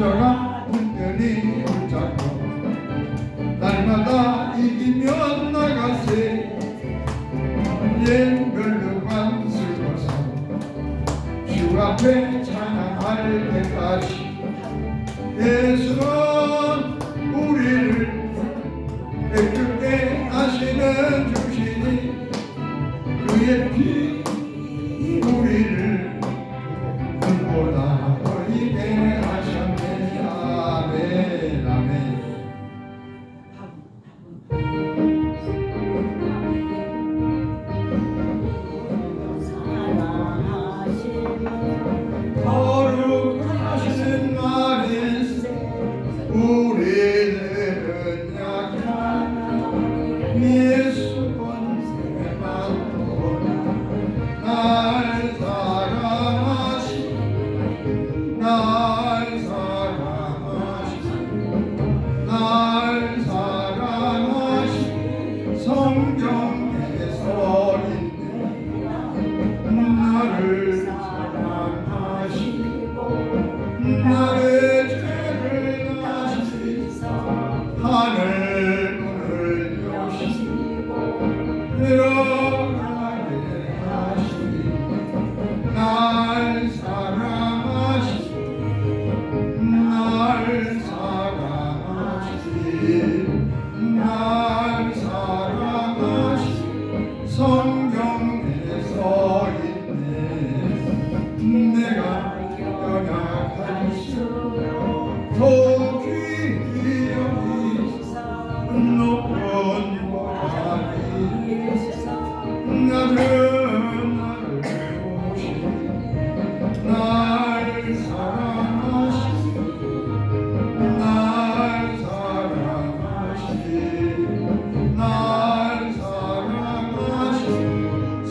십자가 은근히 붙잡고 날마다 이기며 나가세. 옛별로 만들어서 주 앞에 찬양할 때까지 예수는 우리를 깨끗게 하시는 주시니 그의 피 우리를 눈보다 보이게 하셨네. 아멘 아멘. 거룩하시는 날이 우리들은 약한 예수 번세만 날 사랑하시 날 사랑하시 성경에 써 있네. 나를 사랑하시고 나의 죄를 아시사 하늘 문을 여시고 들어가게 하시니 날 사랑하시 날 사랑하시 성경에 써 있네. 내가 연약할수록 더 귀히 여기사 높은 보좌니 나를 보시니 날 사랑하시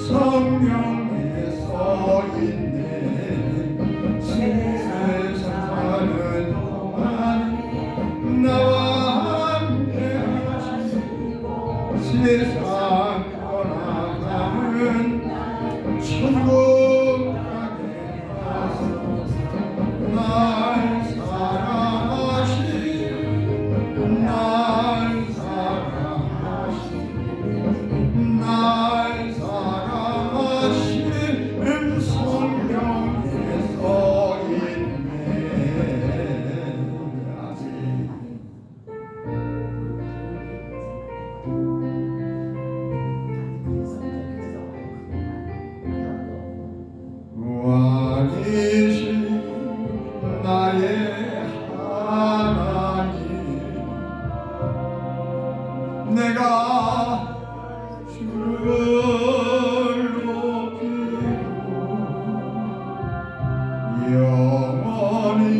성경에 써 있네. 세상 사는 동안 나와 함께 하시고 세상 떠나가는 천국 가게 하소서. 날 사랑하시 날 사랑하시는 성경에 써 있네. 왕이신 나의 하나님 내가 주를 높이고 영원히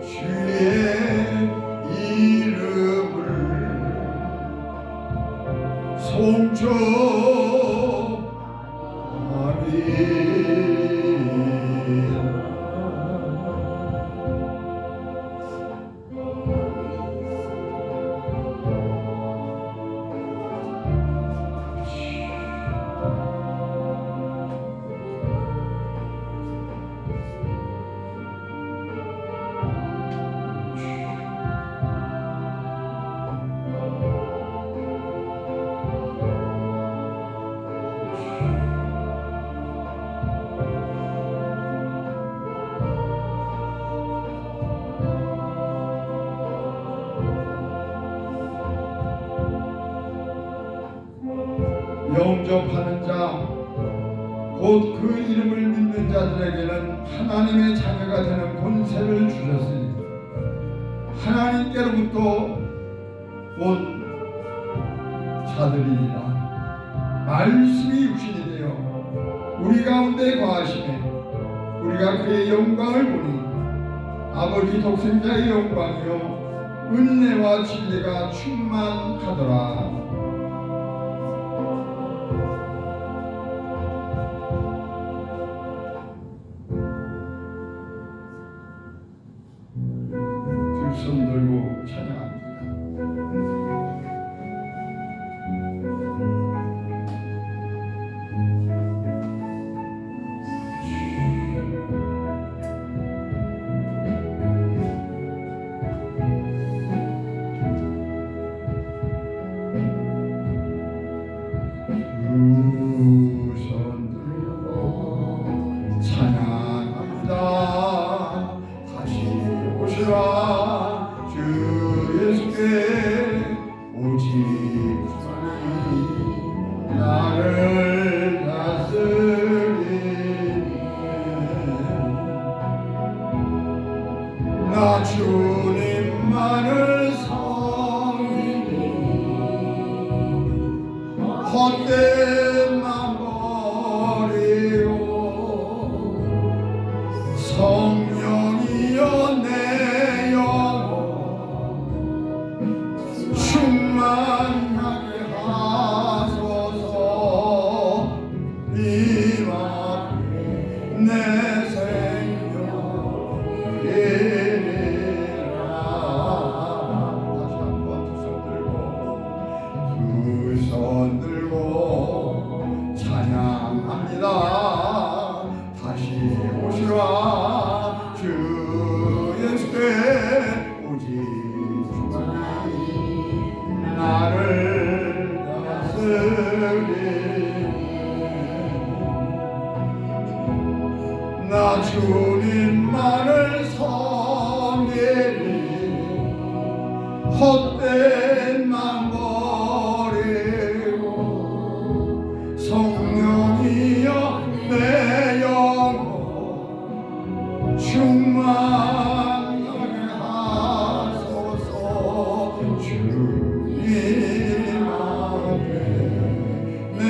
주의 이름을 영접하는 자, 곧 그 이름을 믿는 자들에게는 하나님의 자녀가 되는 권세를 주셨으니 하나님께로부터 온 자들이니라. 말씀이 육신이 되어 우리 가운데 거하시매 우리가 그의 영광을 보니 아버지 독생자의 영광이요 은혜와 진리가 충만하더라. 손 들고 찬양합니다. 나 주님만을 섬기니 헛된 맘 버리고 성령이여 내 영혼 충만하게 하소서. 이 앞에 내 생명 드리리라. 다시 한번 두 손 들고 찬양합니다. 다시 오시라 주 예수께. 오직 주만이 나를 다스리니 나 주님만을 섬기니 헛된 맘 버리고 성령이여 내 영혼 충만하게 하소서. 주님 앞에 내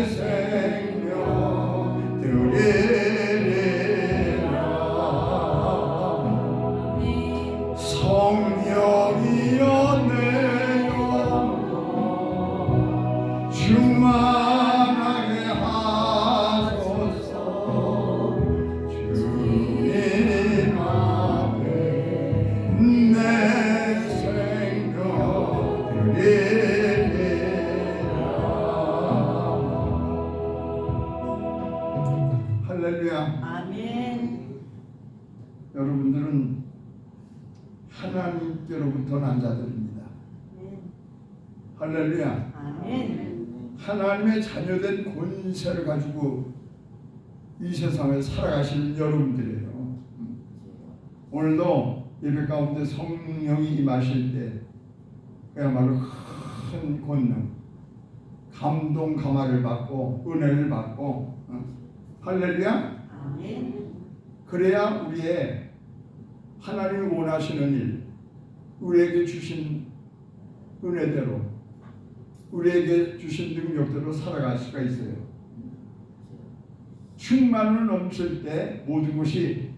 생명 드리리라. 성령이여 내 영혼 충만하게 하소서. 주님 앞에 내 생명 드리리라. 할렐루야. 아멘. 여러분들은 하나님께로부터 난 자들입니다. 할렐루야. 아멘. 하나님의 자녀된 권세를 가지고 이 세상을 살아가시는 여러분들이에요. 오늘도 예배 가운데 성령이 임하실 때 그야말로 큰 권능, 감동 감화를 받고 은혜를 받고, 할렐루야. 아멘. 그래야 우리의 하나님이 원하시는 일, 우리에게 주신 은혜대로, 우리에게 주신 능력대로 살아갈 수가 있어요. 충만을 넘칠 때 모든 것이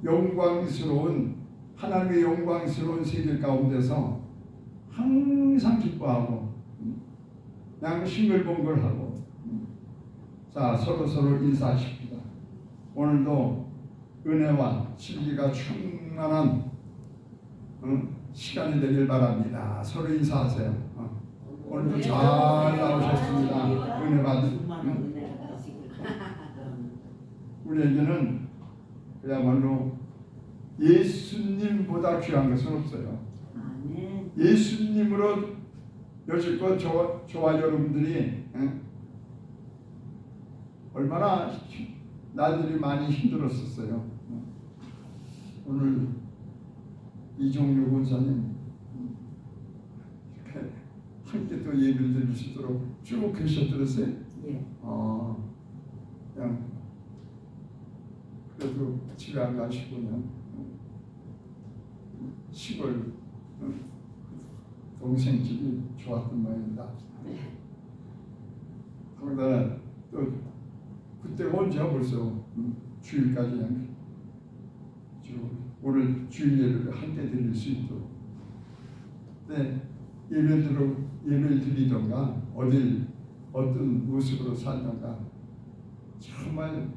영광스러운, 하나님의 영광스러운 세계 가운데서 항상 기뻐하고 그냥 싱글벙글하고. 자, 서로 인사하십시다. 오늘도 은혜와 진리가 충만한 시간이 되길 바랍니다. 서로 인사하세요. 오늘도 잘 나오셨습니다. 은혜 받으. 우리에게는 그야말로 예수님보다 귀한 것은 없어요. 예수님으로 여지껏 저와 여러분들이 얼마나 나들이 많이 힘들었었어요. 오늘 이종료 권사님 이렇게 함께 또 예배를 드릴 수 있도록 쭉 계셨더랬어요. 예. 그냥 그래도 집에 안 가시고 그냥 시골 동생 집이 좋았던 모양이다. 그러다 또 그때가 언제야 벌써 주일까지 그냥 오늘 주일 예배를 함께 드릴 수 있도록. 네, 예배를 드리던가 어떤 모습으로 살던가 정말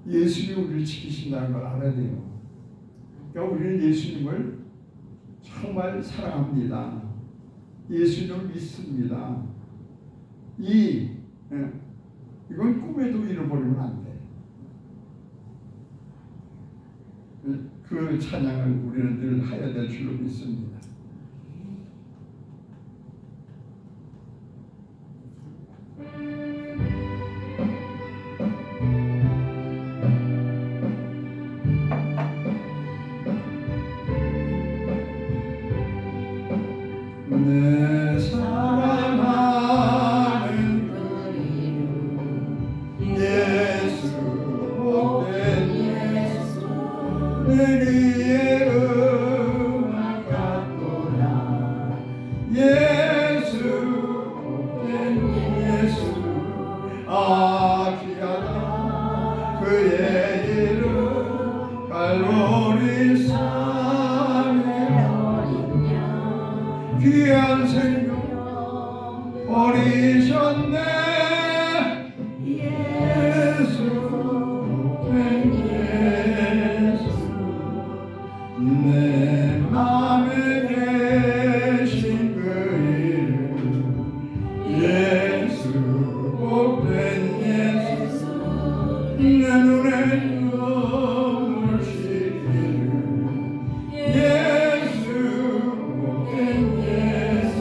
예수님이 우리를 지키신다는 걸 알아야 돼요. 그러니까 우리는 예수님을 정말 사랑합니다. 예수님을 믿습니다. 이건 꿈에도 잃어버리면 안 돼. 그 찬양을 우리는 늘 해야 될 줄로 믿습니다. 내 사랑하는 예수, 복된 예수, 내리의 음악 같도다 예수 복된 예수 귀하다 그의 이름 갈보리 산에 귀한 생명 버리셨네 예수 복된 예수 내 맘에 계신 그 이름 예수 복된 예수 내 눈에 눈물 씻기는 예수 복된 예수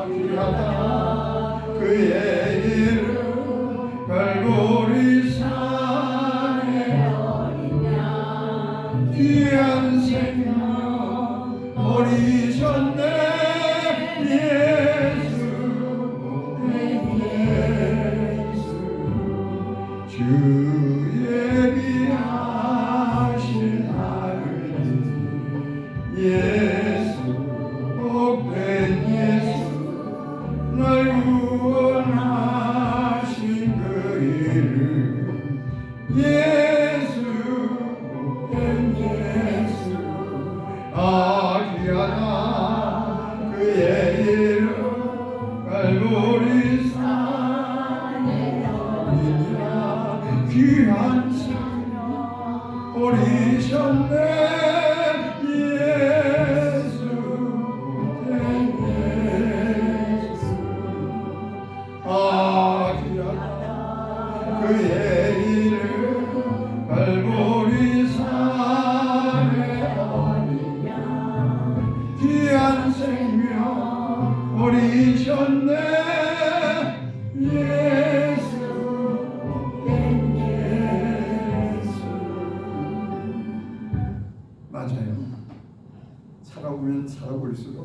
귀하다 그의 이름 갈보리 산에 귀한 생명 버리셨네 예수 복된 예수 주 예비하신 하느님 예수 복된 예수 날 구원하신 그 이름 예수 복된 예수 귀하다 그의 이름 갈보리 산에 귀한 생명 버리셨네 예수 복된 예수 귀하다 그의 이름 갈보리 산에 귀한 생명 버리셨네 예수 복된 예수 맞아요. 살아보면 살아볼수록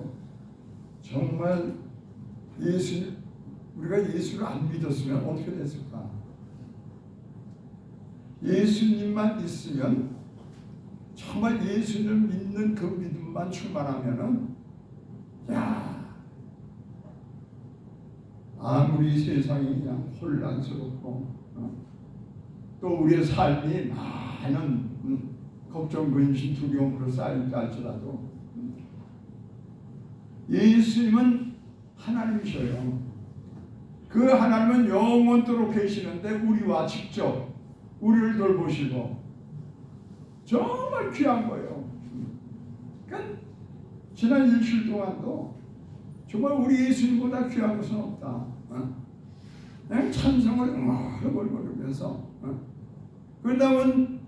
정말 우리가 예수를 안 믿었으면 어떻게 됐을까? 예수님만 있으면 정말 예수를 믿는 그 믿음만 충만하면은 아무리 세상이 그냥 혼란스럽고 또 우리의 삶이 많은 걱정, 근심, 두려움으로 쌓일까 할지라도 예수님은 하나님이셔요. 그 하나님은 영원토록 계시는데 우리와 직접 우리를 돌보시고 정말 귀한 거예요. 그러니까 지난 일주일 동안도 정말 우리 예수님보다 귀한 것은 없다. 그냥 찬송을 벌벌거리면서 그러다 보면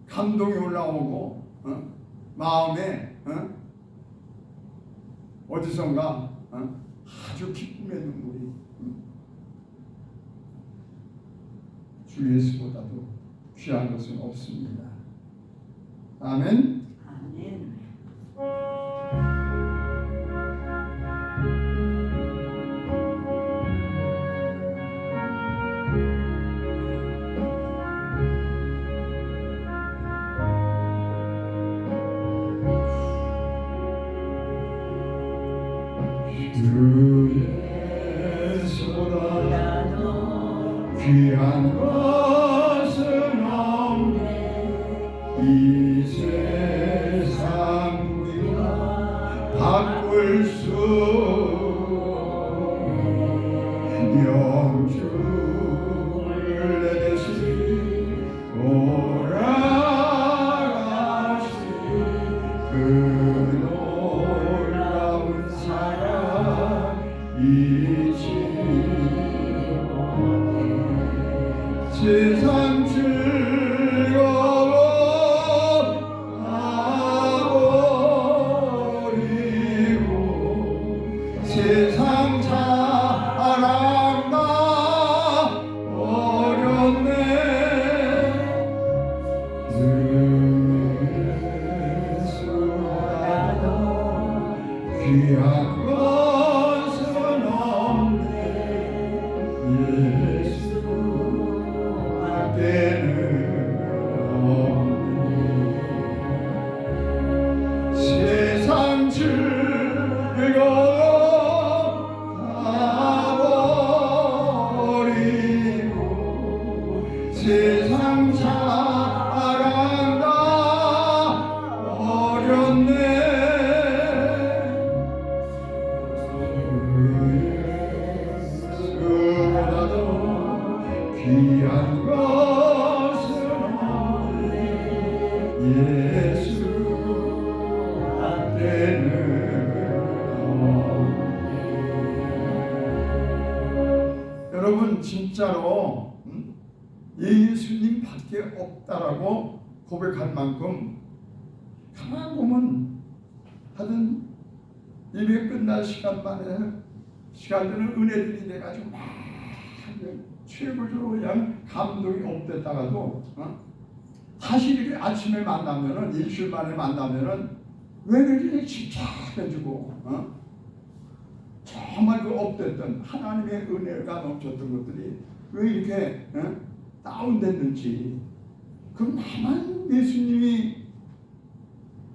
감동이 올라오고 마음에 어디선가 아주 기쁨의 눈물이 주 예수보다도 귀한 것은 없습니다. 아멘. 아멘. 주 예수보다 귀한 것은 없네. 이 세상 우리가 바꿀 수 없네. 영주를 내 대신 돌아가신 그 놀라운 사랑 잊지 못해. 세상 즐거워 예수 앞에는 여러분 진짜로 예수님밖에 없다라고 고백할 만큼 가만 보면 하여튼 예배 끝날 시간들은 은혜들이 돼가지고 막 최고적으로 그냥 감동이 업됐다가도 다시 이렇게 아침에 만나면은 일주일 만에 만나면은 왜 그렇게 침착해지고 정말 그 업됐던 하나님의 은혜가 넘쳤던 것들이 왜 이렇게 다운됐는지 그럼 나만 예수님이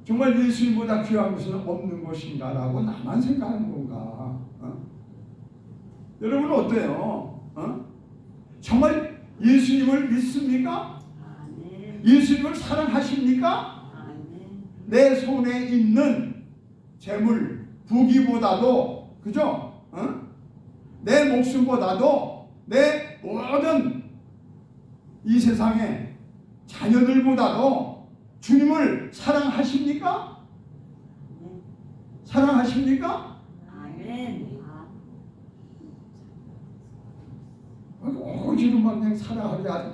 정말 예수님보다 귀한 것은 없는 것인가라고 나만 생각하는 건가? 여러분 어때요? 정말 예수님을 믿습니까? 예수님을 사랑하십니까? 내 손에 있는 재물, 부귀보다도 그죠? 내 목숨보다도 내 모든 이 세상의 자녀들보다도 주님을 사랑하십니까? 사랑하십니까? 아멘. 오지로만 그냥 사랑하려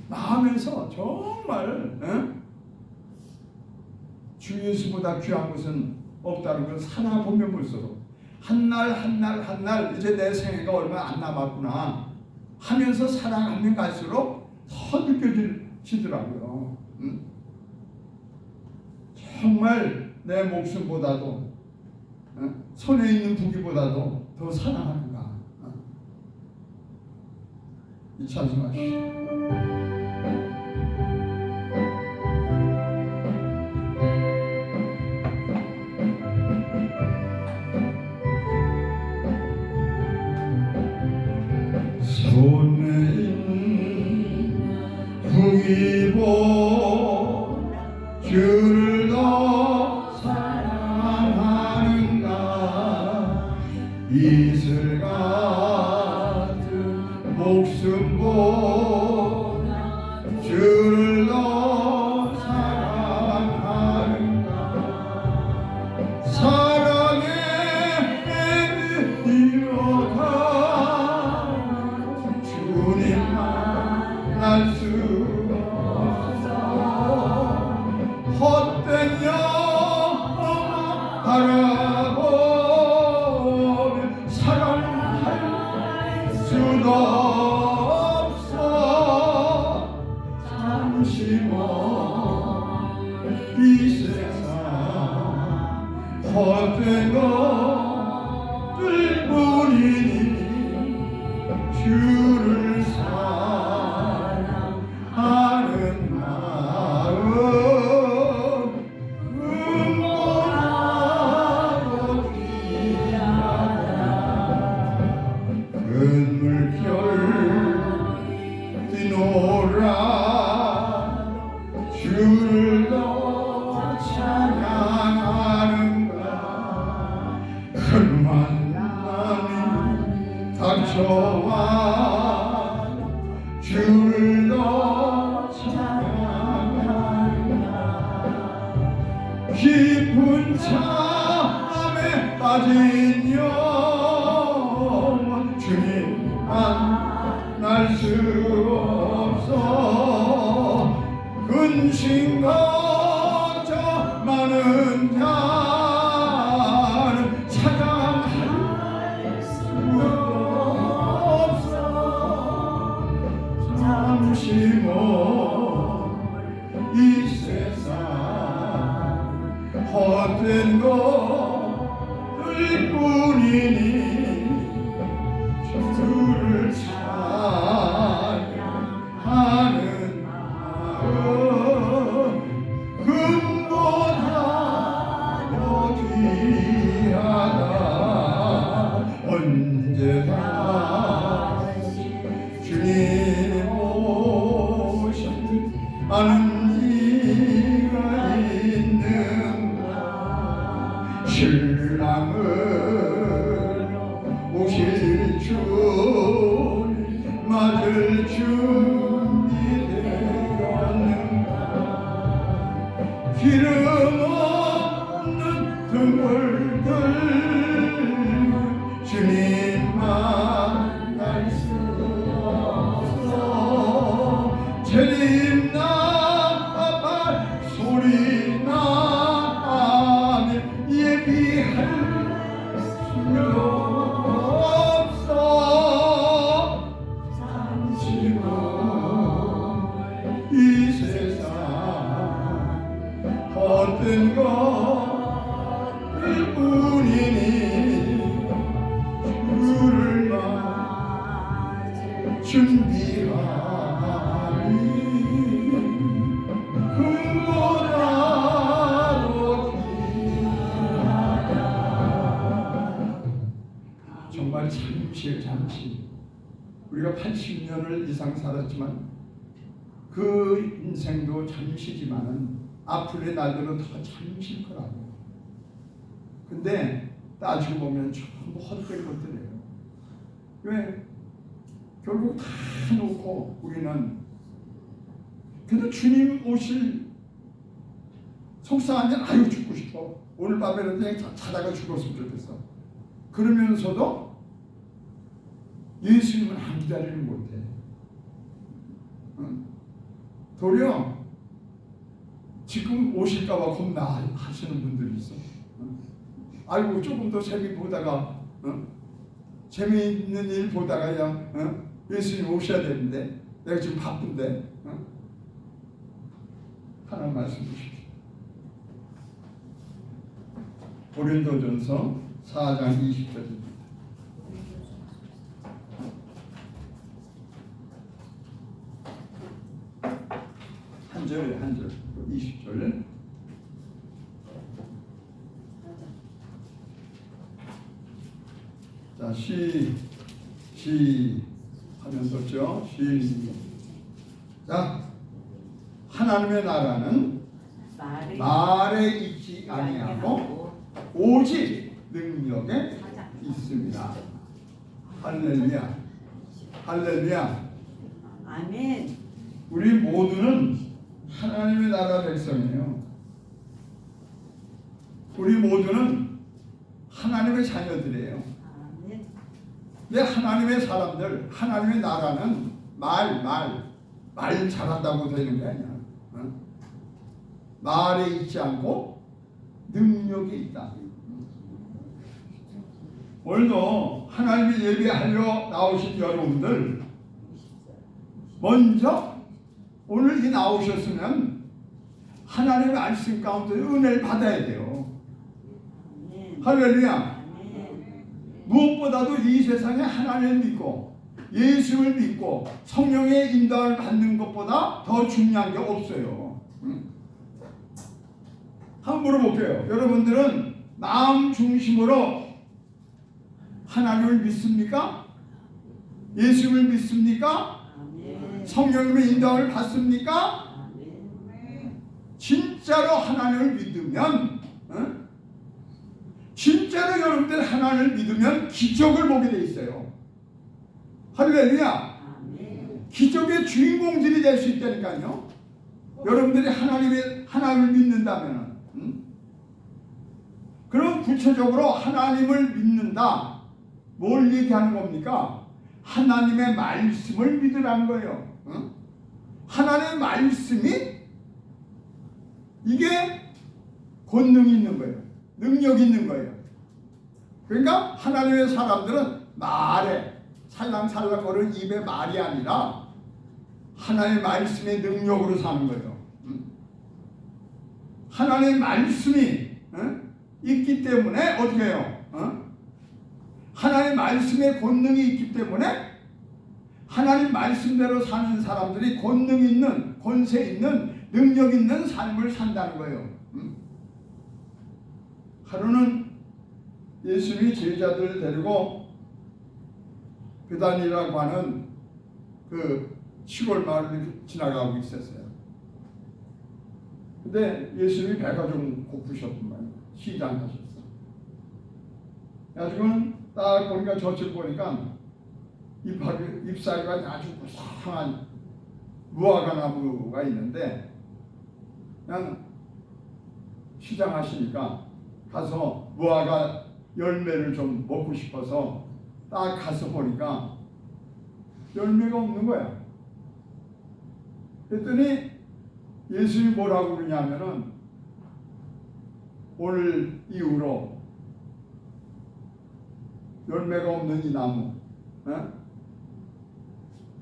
마음에서 정말 주 예수보다 귀한 것은 없다는 걸 살아보면 볼수록 한 날 이제 내 생애가 얼마 안 남았구나 하면서 살아가면 갈수록 더 느껴지더라고요. 정말 내 목숨보다도 손에 있는 부귀보다도 더 사랑하는가. 이 찬송하시죠. 손에 있는 부귀보다 주를 더 사랑하는가. 이슬 같은 목숨보다 주를 더 사랑하는가. 사랑에 뛰어가 주님 만날 수 없어. 헛된 영화 바라보며 사랑할 수도 없어. 잠시 먼 이 세상 헛된 것들 뿐이니 주를 사랑하는 마음 은보다도 귀하다. 큰 물결 뛰노라 주를 더 찬양하는가. 큰 만남이 닥쳐와 주를 더 찬양하는가. 깊은 잠에 빠진 영혼 주님 만날 수 없어. 근심 걱정 많은 자는 찬양할 수 없어. 잠시 먼이 세상 헛된 것들 뿐이니 주를 찬양하는 마음 금보다도 귀하다. 언제나 주님 오신 아는 이가 있는가. 신랑을 오실 주님 맞을 준비되었는가. 기름 없는 등불들 주님 만날 수 없어 재림 나팔 소리 나면 예비할 수 없어 잠시만 이 세상 헛된 것들 뿐이니 주를 맞을 준비하니 그보다도 귀하다. 정말 잠시의 잠시 우리가 80년을 이상 살았지만 그 인생도 잠시지만은 앞으로의 날들은 더 잠시일 거라고. 근데 따지고 보면 전부 헛된 것들이에요. 왜? 결국 다 놓고 우리는 근데 주님 오실 속상한 일 아유 죽고 싶어. 오늘 밤에는 그냥 자다가 죽었으면 좋겠어. 그러면서도 예수님은 안 기다리는 못해. 도리어 지금 오실까봐 겁나 하시는 분들이 있어. 아이고 조금 더 재미 보다가 재미있는 일 보다가 그냥 예수님 오셔야 되는데 내가 지금 바쁜데 하나 말씀 주십시오. 고린도전서 4장 20절입니다. 한 절 20절. 자, 하면 썼죠. 자, 하나님의 나라는 말에 있지 아니하고 오직 능력에 있습니다. 할렐루야. 할렐루야. 아멘. 우리 모두는 하나님의 나라 백성이에요. 우리 모두는 하나님의 자녀들이에요. 아멘. 근데 하나님의 사람들, 하나님의 나라는 말 잘한다고 되는 게 아니야. 말에 있지 않고 능력이 있다. 오늘도 하나님의 예배하러 나오신 여러분들 먼저 오늘 이 나오셨으면 하나님의 말씀 가운데 은혜를 받아야 돼요. 아멘. 할렐루야. 아멘. 무엇보다도 이 세상에 하나님을 믿고 예수를 믿고 성령의 인도를 받는 것보다 더 중요한 게 없어요. 한번 물어볼게요. 여러분들은 마음 중심으로 하나님을 믿습니까? 예수를 믿습니까? 아멘. 성령님의 인도를 받습니까? 아멘. 진짜로 하나님을 믿으면 진짜로 여러분들 하나님을 믿으면 기적을 보게 돼 있어요. 할렐루야. 아멘. 기적의 주인공들이 될 수 있다니까요. 여러분들이 하나님을 믿는다면 그럼 구체적으로 하나님을 믿는다. 뭘 얘기하는 겁니까? 하나님의 말씀을 믿으라는 거예요. 하나님의 말씀이 이게 권능이 있는 거예요. 능력이 있는 거예요. 그러니까 하나님의 사람들은 말에 살랑살랑거리는 입의 말이 아니라 하나님의 말씀의 능력으로 사는 거예요. 하나님의 말씀이 있기 때문에 어떻게 해요? 하나님의 말씀의 권능이 있기 때문에 하나님 말씀대로 사는 사람들이 권능 있는, 권세 있는, 능력 있는 삶을 산다는 거예요. 하루는 예수님이 제자들을 데리고 베다니라고 하는 그 시골 마을을 지나가고 있었어요. 근데 예수님이 배가 좀 고프셨단 말이에요. 시장하셨어. 그래가지고는 딱 보니까 저쪽 보니까 잎사귀가 아주 고상한 무화과 나무가 있는데 그냥 시장하시니까 가서 무화과 열매를 좀 먹고 싶어서 딱 가서 보니까 열매가 없는 거야. 그랬더니 예수님이 뭐라고 그러냐면은 오늘 이후로 열매가 없는 이 나무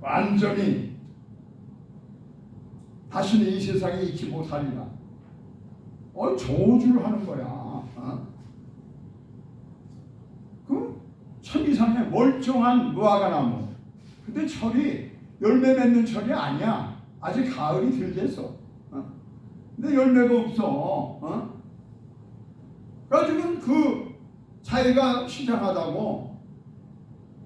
완전히 다시는 이 세상에 있지 못하리라. 저주를 하는 거야. 참 이상해. 멀쩡한 무화과 나무. 근데 철이 열매 맺는 철이 아니야. 아직 가을이 덜 됐어. 근데 열매가 없어. 그래가지고 그 자기가 시장하다고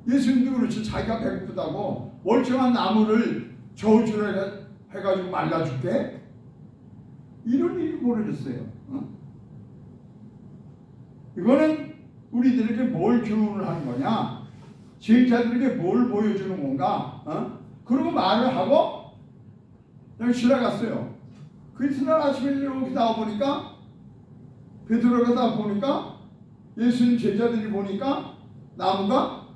예수님도 그렇지 자기가 배고프다고 멀쩡한 나무를 저주를 해가지고 말라줄게. 이런 일이 벌어졌어요. 이거는 우리들에게 뭘 교훈을 하는 거냐? 제자들에게 뭘 보여주는 건가? 그러고 말을 하고 그냥 지나갔어요. 그 이튿날 아침에 이렇게 나와보니까 베드로가 다 보니까 예수님 제자들이 보니까 나무가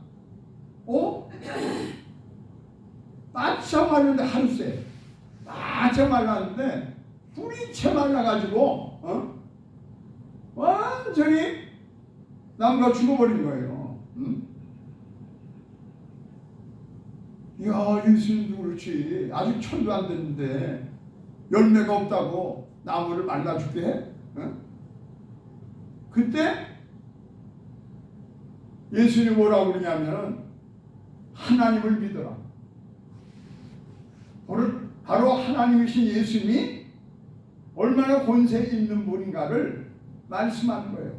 바짝 말랐는데 하루새 바짝 말랐는데 뿌리 채 말라가지고 완전히 나무가 죽어버린 거예요. 이야, 예수님도 그렇지. 아직 철도 안 됐는데 열매가 없다고 나무를 말라 죽게 해? 그때 예수님이 뭐라고 그러냐면 하나님을 믿어라. 바로 하나님이신 예수님이 얼마나 권세 있는 분인가를 말씀하는 거예요.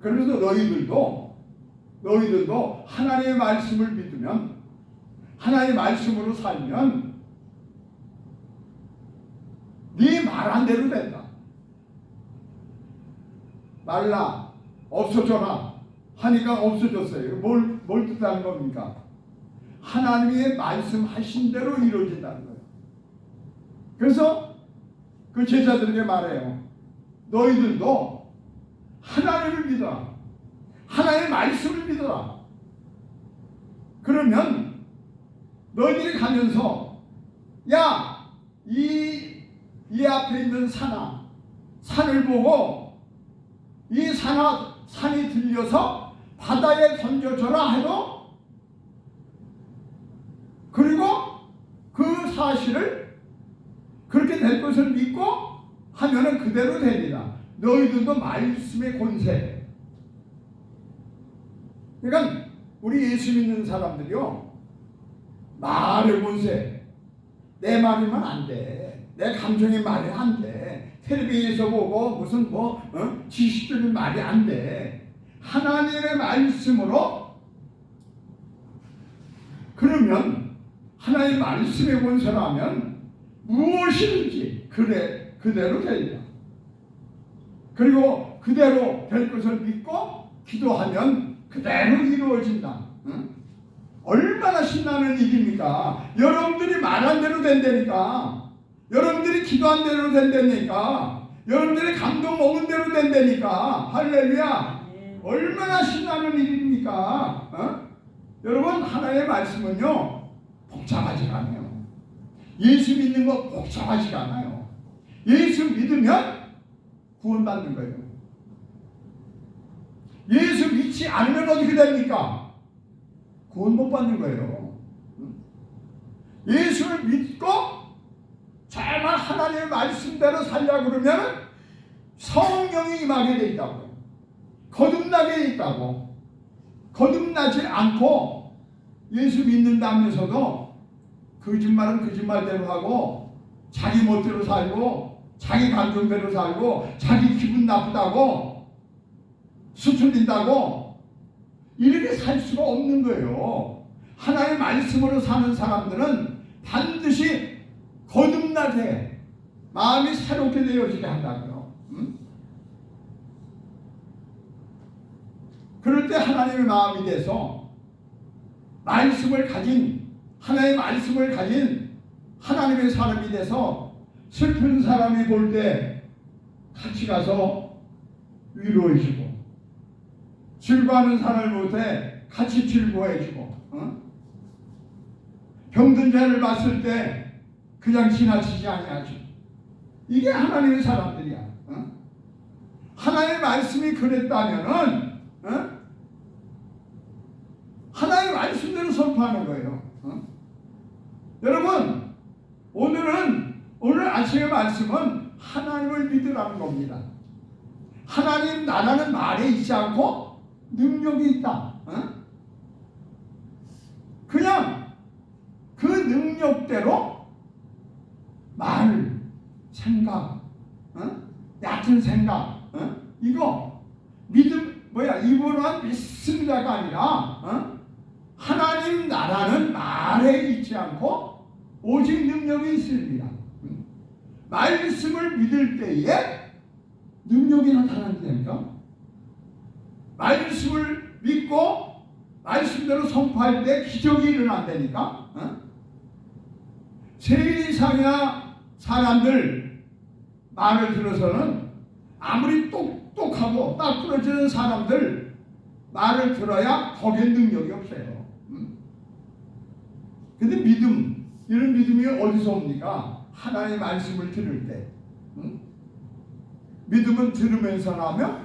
그래서 너희들도 하나님의 말씀을 믿으면, 하나님의 말씀으로 살면 네 말한 대로 된다. 말라, 없어져라 하니까 없어졌어요. 뭘 뜻하는 겁니까? 하나님의 말씀하신 대로 이루어진다는 거예요. 그래서 그 제자들에게 말해요. 너희들도 하나님을 믿어라. 하나님의 말씀을 믿어라. 그러면 너희들이 가면서 이 앞에 있는 산을 보고 이 산이 들려서 바다에 던져져라 해도, 그리고 그 사실을 그렇게 될 것을 믿고 하면은 그대로 됩니다. 너희들도 말씀의 권세. 그러니까 우리 예수 믿는 사람들이요, 말의 권세. 내 말이면 안 돼. 내 감정의 말이 안 돼. 텔레비에서 보고 무슨 지식적인 말이 안 돼. 하나님의 말씀으로, 그러면 하나님의 말씀의 권세라면 무엇이든지 그대로 되리라. 그리고 그대로 될 것을 믿고 기도하면 그대로 이루어진다. 얼마나 신나는 일입니까? 여러분들이 말한 대로 된다니까. 여러분들이 기도한 대로 된다니까. 여러분들이 감동 먹은 대로 된다니까. 할렐루야. 얼마나 신나는 일입니까? 여러분, 하나님의 말씀은요 복잡하지 않아요. 예수 믿는 거 복잡하지 않아요. 예수 믿으면 구원받는 거예요. 예수 믿지 않으면 어떻게 됩니까? 구원 못 받는 거예요. 예수를 믿고 정말 하나님의 말씀대로 살려고 그러면 성령이 임하게 돼 있다고요. 거듭나게 돼 있다고. 거듭나지 않고 예수 믿는다면서도 거짓말은 거짓말대로 하고 자기 멋대로 살고 자기 감정대로 살고 자기 기분 나쁘다고 수틀린다고 이렇게 살 수가 없는 거예요. 하나님의 말씀으로 사는 사람들은 반드시 거듭나게 마음이 새롭게 되어지게 한다고요. 그럴 때 하나님의 마음이 돼서 하나님의 말씀을 가진 하나님의 사람이 돼서 슬픈 사람이 볼 때 같이 가서 위로해주고, 즐거워하는 사람을 못해 같이 즐거워해주고, 병든 자를 봤을 때 그냥 지나치지 아니하죠. 이게 하나님의 사람들이야. 하나님의 말씀이 그랬다면은 하나님의 말씀대로 선포하는 거예요. 여러분, 오늘 아침의 말씀은 하나님을 믿으라는 겁니다. 하나님 나라는 말에 있지 않고 능력이 있다. 그냥 그 능력대로 말, 생각, 얕은 생각, 이거 믿음 입으로만 믿습니다가 아니라 하나님 나라는 말에 있지 않고 오직 능력이 있습니다. 말씀을 믿을 때에 능력이 나타난다니까. 말씀을 믿고 말씀대로 선포할 때 기적이 일어난다니까. 세계 이상이나 사람들 말을 들어서는 아무리 똑똑하고 딱 부러지는 사람들 말을 들어야 거기에 능력이 없어요. 근데 이런 믿음이 어디서 옵니까? 하나님의 말씀을 들을 때. 믿음은 들으면서 나며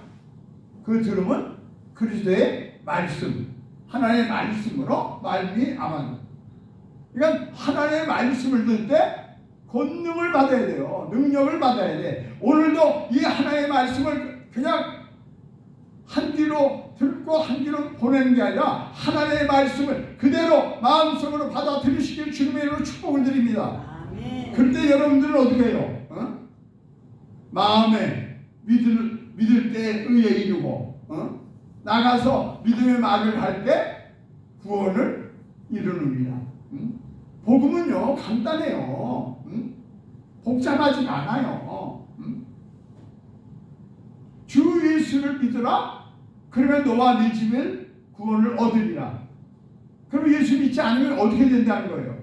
그 들음은 그리스도의 말씀, 하나님의 말씀으로 말미암아. 그러니까 하나님의 말씀을 들을 때 권능을 받아야 돼요. 능력을 받아야 돼. 오늘도 이 하나님의 말씀을 그냥 한 귀로 듣고 한 귀로 보내는 게 아니라 하나님의 말씀을 그대로 마음속으로 받아들이시길 주님의 이름으로 축복을 드립니다. 아멘. 그때 여러분들은 어떻게 해요? 마음에 믿을 때 의에 이루고 나가서 믿음의 말을 할 때 구원을 이루느니라. 복음은요 간단해요. 복잡하지 않아요. 주 예수를 믿으라. 그러면 너와 네 집은 구원을 얻으리라. 그럼 예수 믿지 않으면 어떻게 된다는 거예요?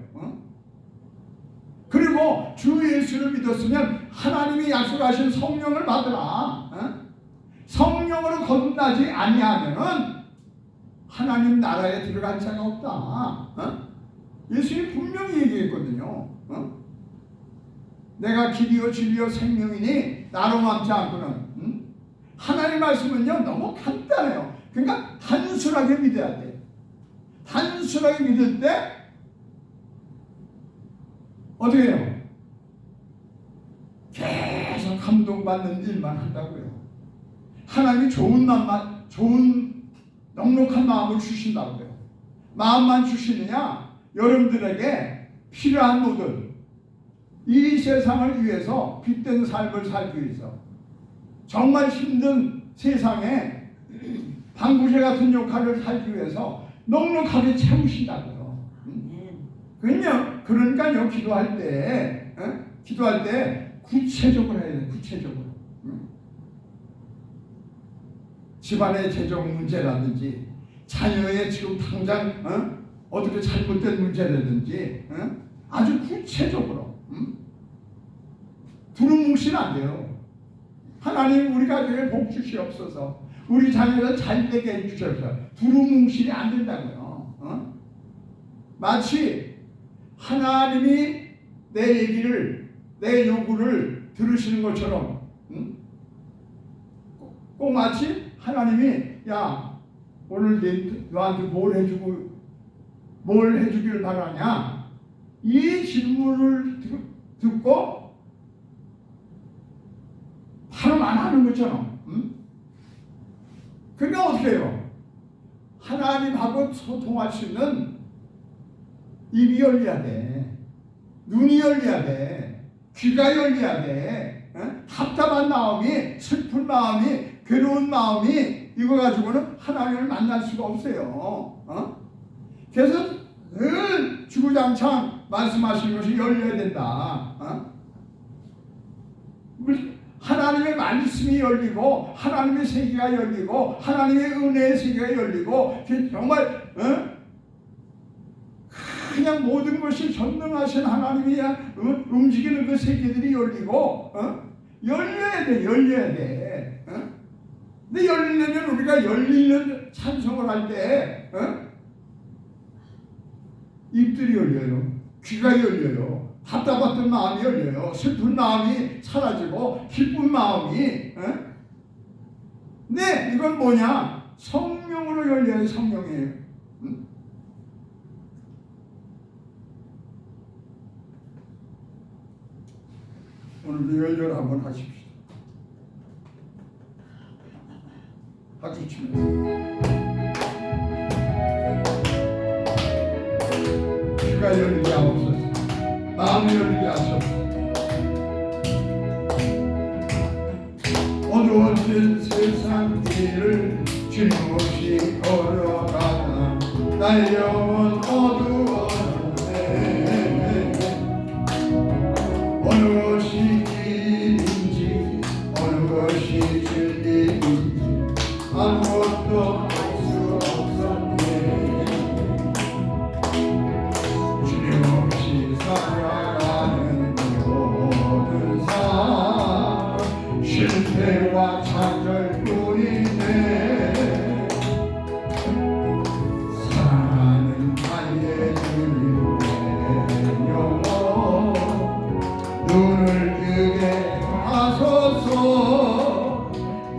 그리고 주 예수를 믿었으면 하나님이 약속하신 성령을 받으라. 성령으로 거듭나지 아니하면은 하나님 나라에 들어갈 자가 없다. 예수님이 분명히 얘기했거든요. 내가 길이요 진리요 생명이니 나로 맘지 않고는. 하나님 말씀은요 너무 간단해요. 그러니까 단순하게 믿어야 돼. 단순하게 믿을 때 어떻게 해요? 계속 감동받는 일만 한다고요. 하나님이 좋은 넉넉한 마음을 주신다고요. 마음만 주시느냐? 여러분들에게 필요한 모든 이 세상을 위해서 빛된 삶을 살기 위해서 정말 힘든 세상에 방부제 같은 역할을 살기 위해서 넉넉하게 채우신다고요. 그러니까요 기도할 때 구체적으로 해야 돼요. 구체적으로. 집안의 재정 문제라든지 자녀의 지금 당장 어떻게 잘못된 문제라든지 아주 구체적으로 두루뭉실 안 돼요. 하나님 우리 가정에 복 주시옵소서. 우리 자녀가 잘 되게 해주셔서 두루뭉실이 안 된다고요. 마치 하나님이 내 얘기를 내 요구를 들으시는 것처럼 꼭 마치 하나님이 야 오늘 너한테 뭘 해주길 바라냐 이 질문을 듣고 바로만 하는 것처럼. 그러니까 어떻게 해요? 하나님하고 소통할 수 있는 입이 열려야 돼. 눈이 열려야 돼. 귀가 열려야 돼. 답답한 마음이, 슬픈 마음이, 괴로운 마음이 이거 가지고는 하나님을 만날 수가 없어요. 그래서 늘 주구장창 말씀하시는 것이 열려야 된다. 하나님의 말씀이 열리고 하나님의 세계가 열리고 하나님의 은혜의 세계가 열리고 정말 그냥 모든 것이 전능하신 하나님이 움직이는 그 세계들이 열리고 열려야 돼, 열려야 돼. 어? 근데 열리려면 우리가 열리는 찬송을 할 때, 입들이 열려요. 귀가 열려요. 답답했던 마음이 열려요. 슬픈 마음이 사라지고 기쁜 마음이. 근데 이건 뭐냐? 성령으로 열려야 성령이에요. 오늘도 열려라 한번 하십시오. 박수 치면서. 귀가 열리게 하옵소서. 마음이 열리게 하소서. 어두워진 세상 길을 주님 없이 걸어가다 나의 영혼 어두워졌네. 어느 것이 길인지 어느 것이 진리인지 아무것도 알 수 없었네. 주님 없이 살아가는 모든 삶 실패와 좌절뿐이네. 사랑하는 나의 주님 내 영혼 눈을 뜨게 하소서.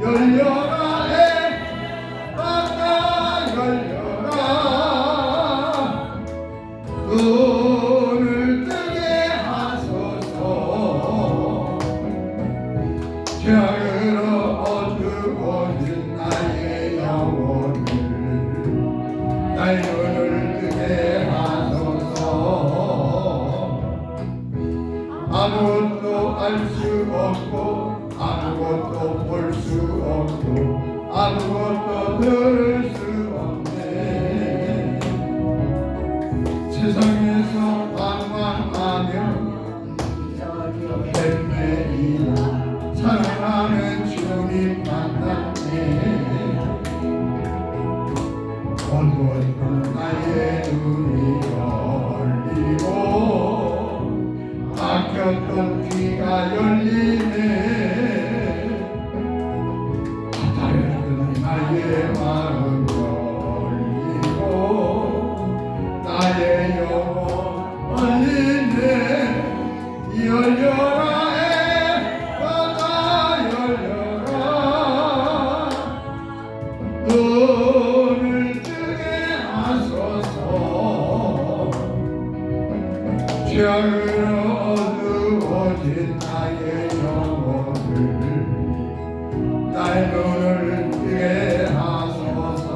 열려라 에바다 열려라. 눈을 뜨게 하소서. 죄악으로 어두워진 나의 영혼을 나의 눈을 뜨게 하소서. 아무것도 알 수 없고 아무것도 볼 수 없고 아무것도 들을 수 없네. 세상에서 방황하며 헤매이나 사랑하는 주님 만났네. 어두웠던 나의 눈이 열리고 막혔던 귀가 열리네. 다렸던 나의 마음 열리고 나의 영혼 열리네. 열려라 에바다 열려라. 눈을 뜨게 하소서. 죄악으로 어두워진 나의 영혼을 나의 눈을 뜨게 하소서.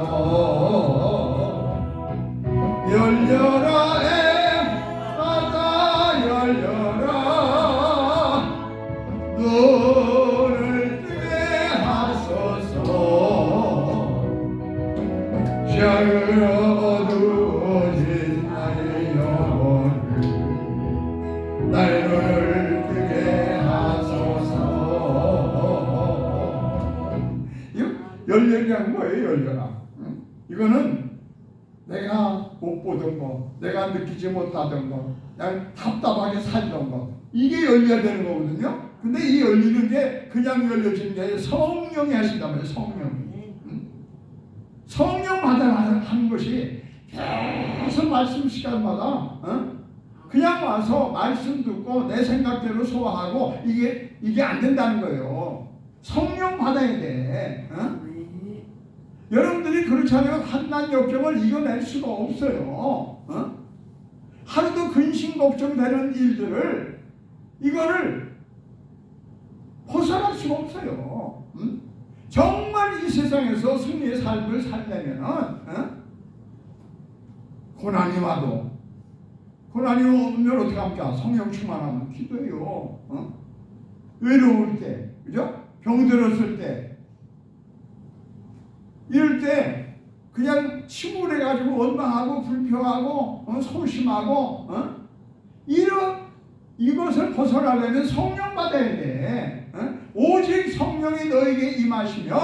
열려라 에바다 열려라. 눈을 뜨게 하소서. 죄악으로 어두워진 나의 영혼을 나의 눈을 뜨게 하소서. 이거 열려라는 거예요. 열려라. 이거는 내가 못 보던 거, 내가 느끼지 못하던 거, 그냥 답답하게 살던 거, 이게 열려야 되는 거거든요. 근데 이 열리는 게 그냥 열려지는 게 아니라 성령이 하신단 말이에요. 성령이. 성령 받아하는 것이 계속 말씀 시간마다 그냥 와서 말씀 듣고 내 생각대로 소화하고 이게 안 된다는 거예요. 성령 받아야 돼. 여러분들이 그렇지 않으면 한난 역경을 이겨낼 수가 없어요. 하루도 근심 걱정되는 일들을 이거를 벗어날 수가 없어요. 정말 이 세상에서 승리의 삶을 살려면은 고난이 와도 고난이 오면 어떻게 합니까? 성령 충만하면 기도해요. 외로울 때, 그죠? 병들었을 때, 이럴 때 그냥 침울해가지고 원망하고 불평하고 소심하고 이것을 벗어나려면 성령 받아야 돼. 오직 성령이 너에게 임하시면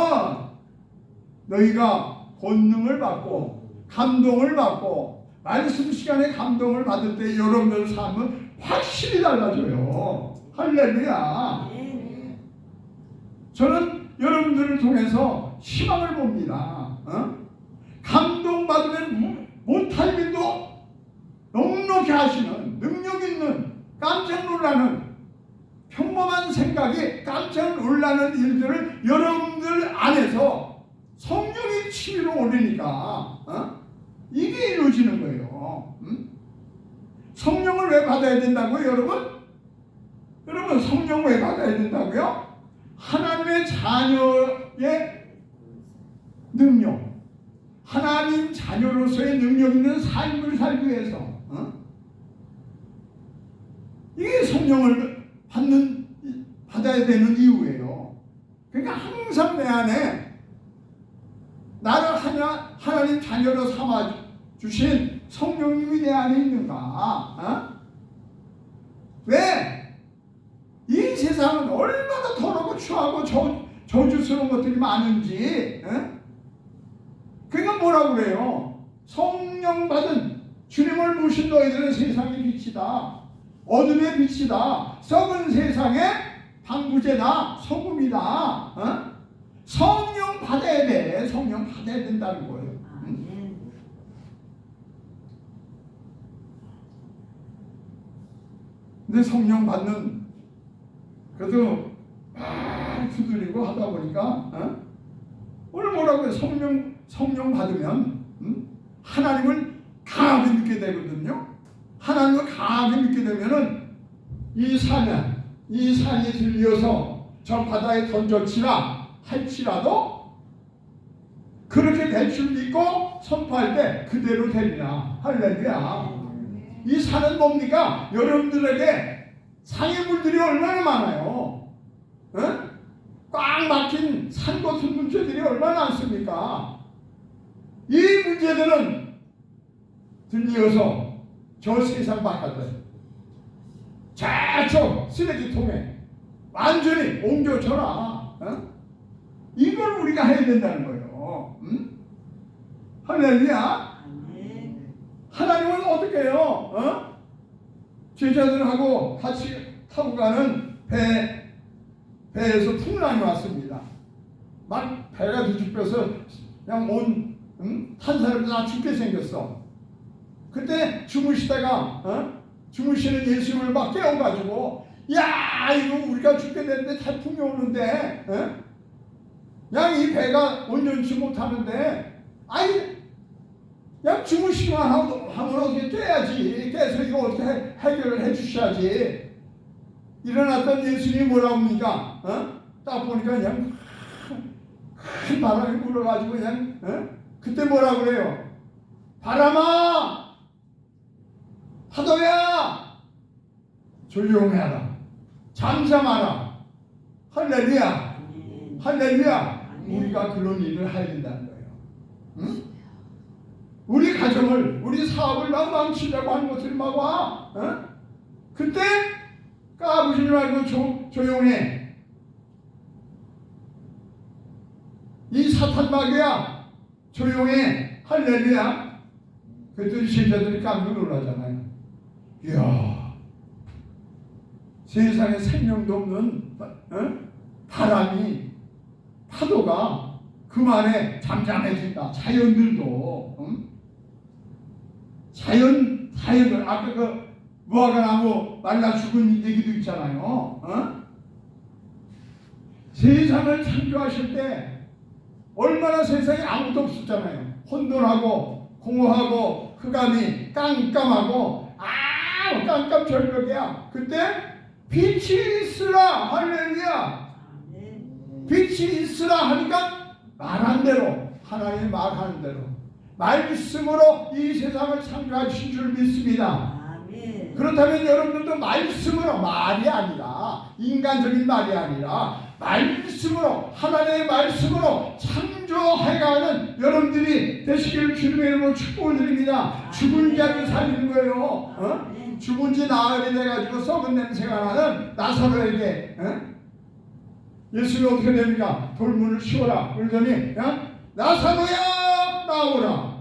너희가 권능을 받고 감동을 받고 말씀 시간에 감동을 받을 때 여러분들 삶은 확실히 달라져요. 할렐루야. 저는 여러분들을 통해서 희망을 봅니다. 감동받으면 못할 일도 넉넉히 하시는 능력 있는 깜짝 놀라는 평범한 생각에 깜짝 놀라는 일들을 여러분들 안에서 성령이 치밀어 오르니까 이게 이루어지는 거예요. 성령을 왜 받아야 된다고요, 여러분? 여러분, 성령 왜 받아야 된다고요? 하나님의 자녀의 능력, 하나님 자녀로서의 능력 있는 삶을 살기 위해서 이게 성령을 받아야 되는 이유예요. 그러니까 항상 내 안에 나를 하나님 자녀로 삼아 주신 성령님이 내 안에 있는가? 왜? 이 세상은 얼마나 더럽고 추하고 저주스러운 것들이 많은지. 그러니까 뭐라고 그래요? 성령 받은 주님을 모신 너희들은 세상의 빛이다. 어둠의 빛이다. 썩은 세상의 방부제다. 소금이다. 성령 받아야 돼. 성령 받아야 된다는 거예요. 근데 성령 받는 그래도 막 두드리고 하다 보니까 오늘 뭐라고 해요? 성령 받으면 하나님을 강하게 믿게 되거든요. 하나님을 강하게 믿게 되면은 이 산이 들려서 저 바다에 던져치라 할지라도 그렇게 될 줄 믿고 선포할 때 그대로 되리라. 할렐루야. 이 산은 뭡니까? 여러분들에게 장애물들이 얼마나 많아요. 꽉 막힌 산 같은 문제들이 얼마나 많습니까? 이 문제들은 들려서 저 세상 바깥에 저쪽 쓰레기통에 완전히 옮겨져라. 이걸 우리가 해야 된다는 거예요. 할렐루야. 하나님은 어떻게 해요? 제자들하고 같이 타고 가는 배에서 풍랑이 왔습니다. 막 배가 뒤집혀서 그냥 탄 사람들 다 죽게 생겼어. 그때 주무시다가 주무시는 예수님을 막 깨워가지고 야 이거 우리가 죽게 되는데 태풍이 오는데 그냥 이 배가 온전치 못하는데 아이 그냥 주무시기만 하면 어떻게 깨야지. 깨서 이거 어떻게 해결을 해주셔야지. 일어났던 예수님이 뭐라고 합니까? 딱 보니까 그냥 큰 바람이 불어가지고 그냥 그때 뭐라고 그래요? 바람아 파도야 조용해라 잠잠하라. 할렐루야. 할렐루야. 우리가 그런 일을 해야 된다는 거예요. 우리 가정을 우리 사업을 막 망치려고 하는 것들이 막 와. 그때 까부지 말고 조용해. 이 사탄 마귀야 조용해. 할렐루야. 그랬더니 제자들이 깜짝 놀라잖아요. 이야 세상에 생명도 없는 바람이 파도가 그만에 잠잠해진다. 자연들도 자연들 아까 그 무화과나무 말라 죽은 얘기도 있잖아요. 세상을 창조하실 때 얼마나 세상에 아무도 없었잖아요. 혼돈하고 공허하고 흑암이 깜깜하고 깜깜절벽이야. 그때 빛이 있으라. 할렐루야. 빛이 있으라 하니까 말한 대로 하나님이 말하는 대로 말씀으로 이 세상을 창조하신 줄 믿습니다. 그렇다면 여러분들도 말씀으로 말이 아니라 인간적인 말이 아니라 말씀으로 하나님의 말씀으로 창조해가는 여러분들이 되시기를 주님의 이름으로 축복을 드립니다. 죽은 자를 살리는 거예요. 죽은 지 나흘이 돼가지고 썩은 냄새가 나는 나사로에게 예수님이 어떻게 됩니까? 돌문을 씌워라. 그러더니 나사로야 나오라.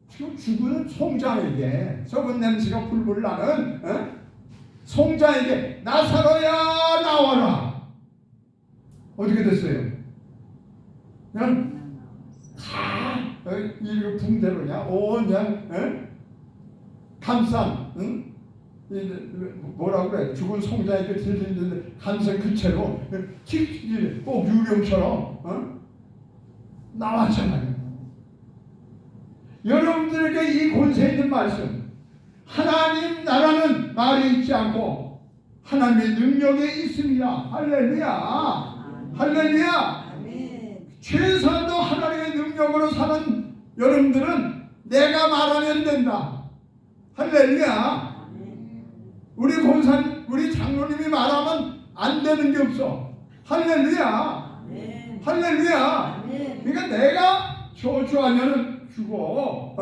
지금 죽은 송장에게 썩은 냄새가 불불 나는 송장에게 나사로야 나와라. 어떻게 됐어요? 그냥 다 이 붕대로 그냥 온 그냥 감싼 뭐라고 그래? 죽은 송자에게 들리는데 감싼 그 채로 꼭 유령처럼 나왔잖아요. 여러분들에게 이 권세 있는 말씀, 하나님 나라는 말이 있지 않고 하나님의 능력에 있습니다. 할렐루야. 할렐루야. 최소한도 하나님의 능력으로 사는 여러분들은 내가 말하면 된다. 할렐루야. 우리 권사님, 우리 장로님이 말하면 안 되는 게 없어. 할렐루야. 할렐루야. 그러니까 내가 저주하면은 죽어.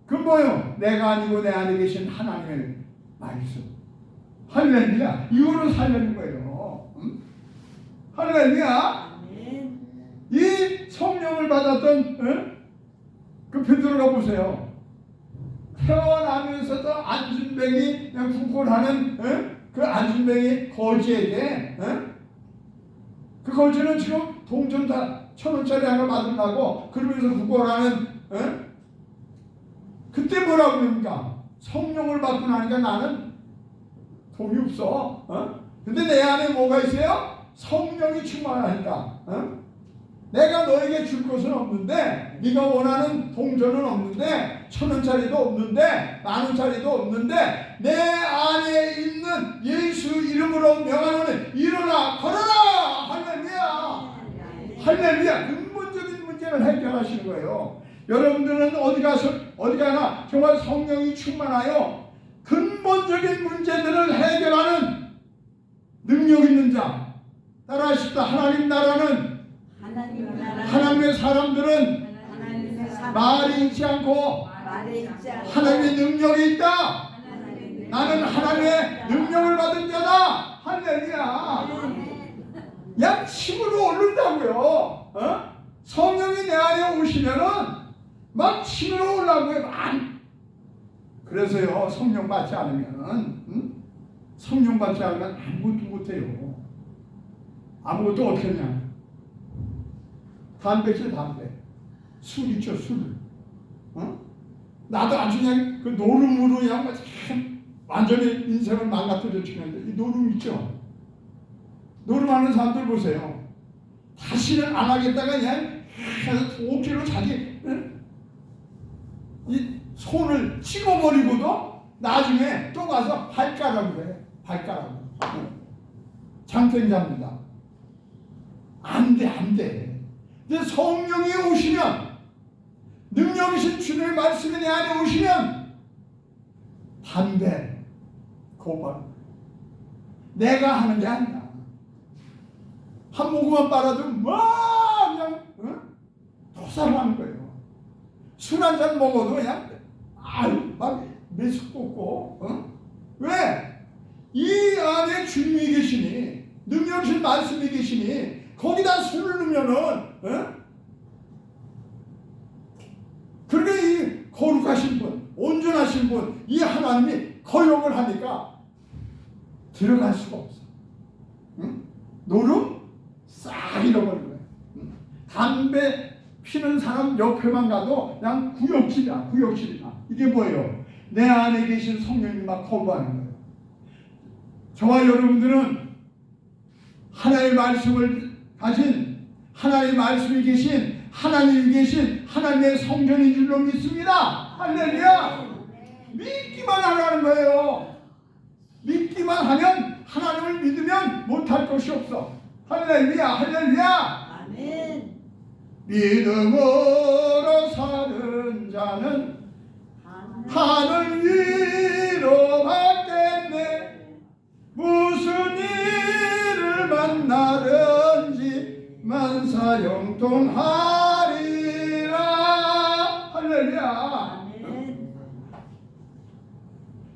그 뭐요? 내가 아니고 내 안에 계신 하나님의 말씀. 할렐루야. 이거로 살려는 거예요. 할렐루야. 이 성령을 받았던 그 베드로가 보세요. 태어나면서도 안준뱅이 그냥 구걸하는 그 안준뱅이 거지에게 그 거지는 지금 동전 다 1,000원짜리 하나 받으려고 그러면서 구걸하는 그때 뭐라고 그럽니까? 성령을 받고 나니까 나는 돈이 없어. 근데 내 안에 뭐가 있어요? 성령이 충만하니까. 내가 너에게 줄 것은 없는데, 네가 원하는 동전은 없는데, 1,000원짜리도 없는데, 10,000원짜리도 없는데, 내 안에 있는 예수 이름으로 명하노니 일어나 걸어라. 할렐루야. 할렐루야. 근본적인 문제를 해결하시는 거예요. 여러분들은 어디 가나 정말 성령이 충만하여 근본적인 문제들을 해결하는 능력 있는 자. 따라하십시다. 하나님 나라는 하나님의 사람들은 말이 있지 않고 하나님의 능력이 있다. 나는 하나님의 능력을 받은 자다. 할렐루야. 야, 침으로 오른다고요. 성령이 내 안에 오시면은 막 침으로 올라고요. 그래서요, 성령 받지 않으면 성령 받지 않으면 아무것도 못해요. 아무것도 어떻게 하냐? 담배죠, 담배. 술 있죠, 술. 나도 아주 그냥 그 노름으로 그냥 완전히 인생을 망가뜨려 치는데 이 노름 있죠. 노름하는 사람들 보세요. 다시는 안 하겠다가 그냥 5kg 자기 이 손을 찍어버리고도 나중에 또 가서 발가락으로 해. 발가락으로. 장땡자입니다. 안 돼, 안 돼. 근데 성령이 오시면, 능력이신 주님의 말씀이 내 안에 오시면 담배, 고발 내가 하는 게 아니야. 한 모금만 빨아도 막 그냥 토살하는 거예요. 술 한 잔 먹어도 그냥 막 매수 꽂고 왜? 이 안에 주님이 계시니, 능력이신 말씀이 계시니 거기다 술을 넣으면은 그러게 이 거룩하신 분, 온전하신 분, 이 하나님이 거역을 하니까 들어갈 수가 없어. 노름 싹 잃어버린 거야. 담배 피는 사람 옆에만 가도 그냥 구역질이야, 구역질이야. 이게 뭐예요? 내 안에 계신 성령님 막 거부하는 거예요. 저와 여러분들은 하나님의 말씀을 가진, 하나님의 말씀이 계신, 하나님이 계신 하나님의 성전인 줄로 믿습니다. 할렐루야. 믿기만 하라는 거예요. 믿기만 하면, 하나님을 믿으면 못할 것이 없어. 할렐루야. 할렐루야. 아멘. 믿음으로 사는 자는 하늘 위로 받겠네. 무슨 일을 만나든지 만사형통하리라. 할렐루야.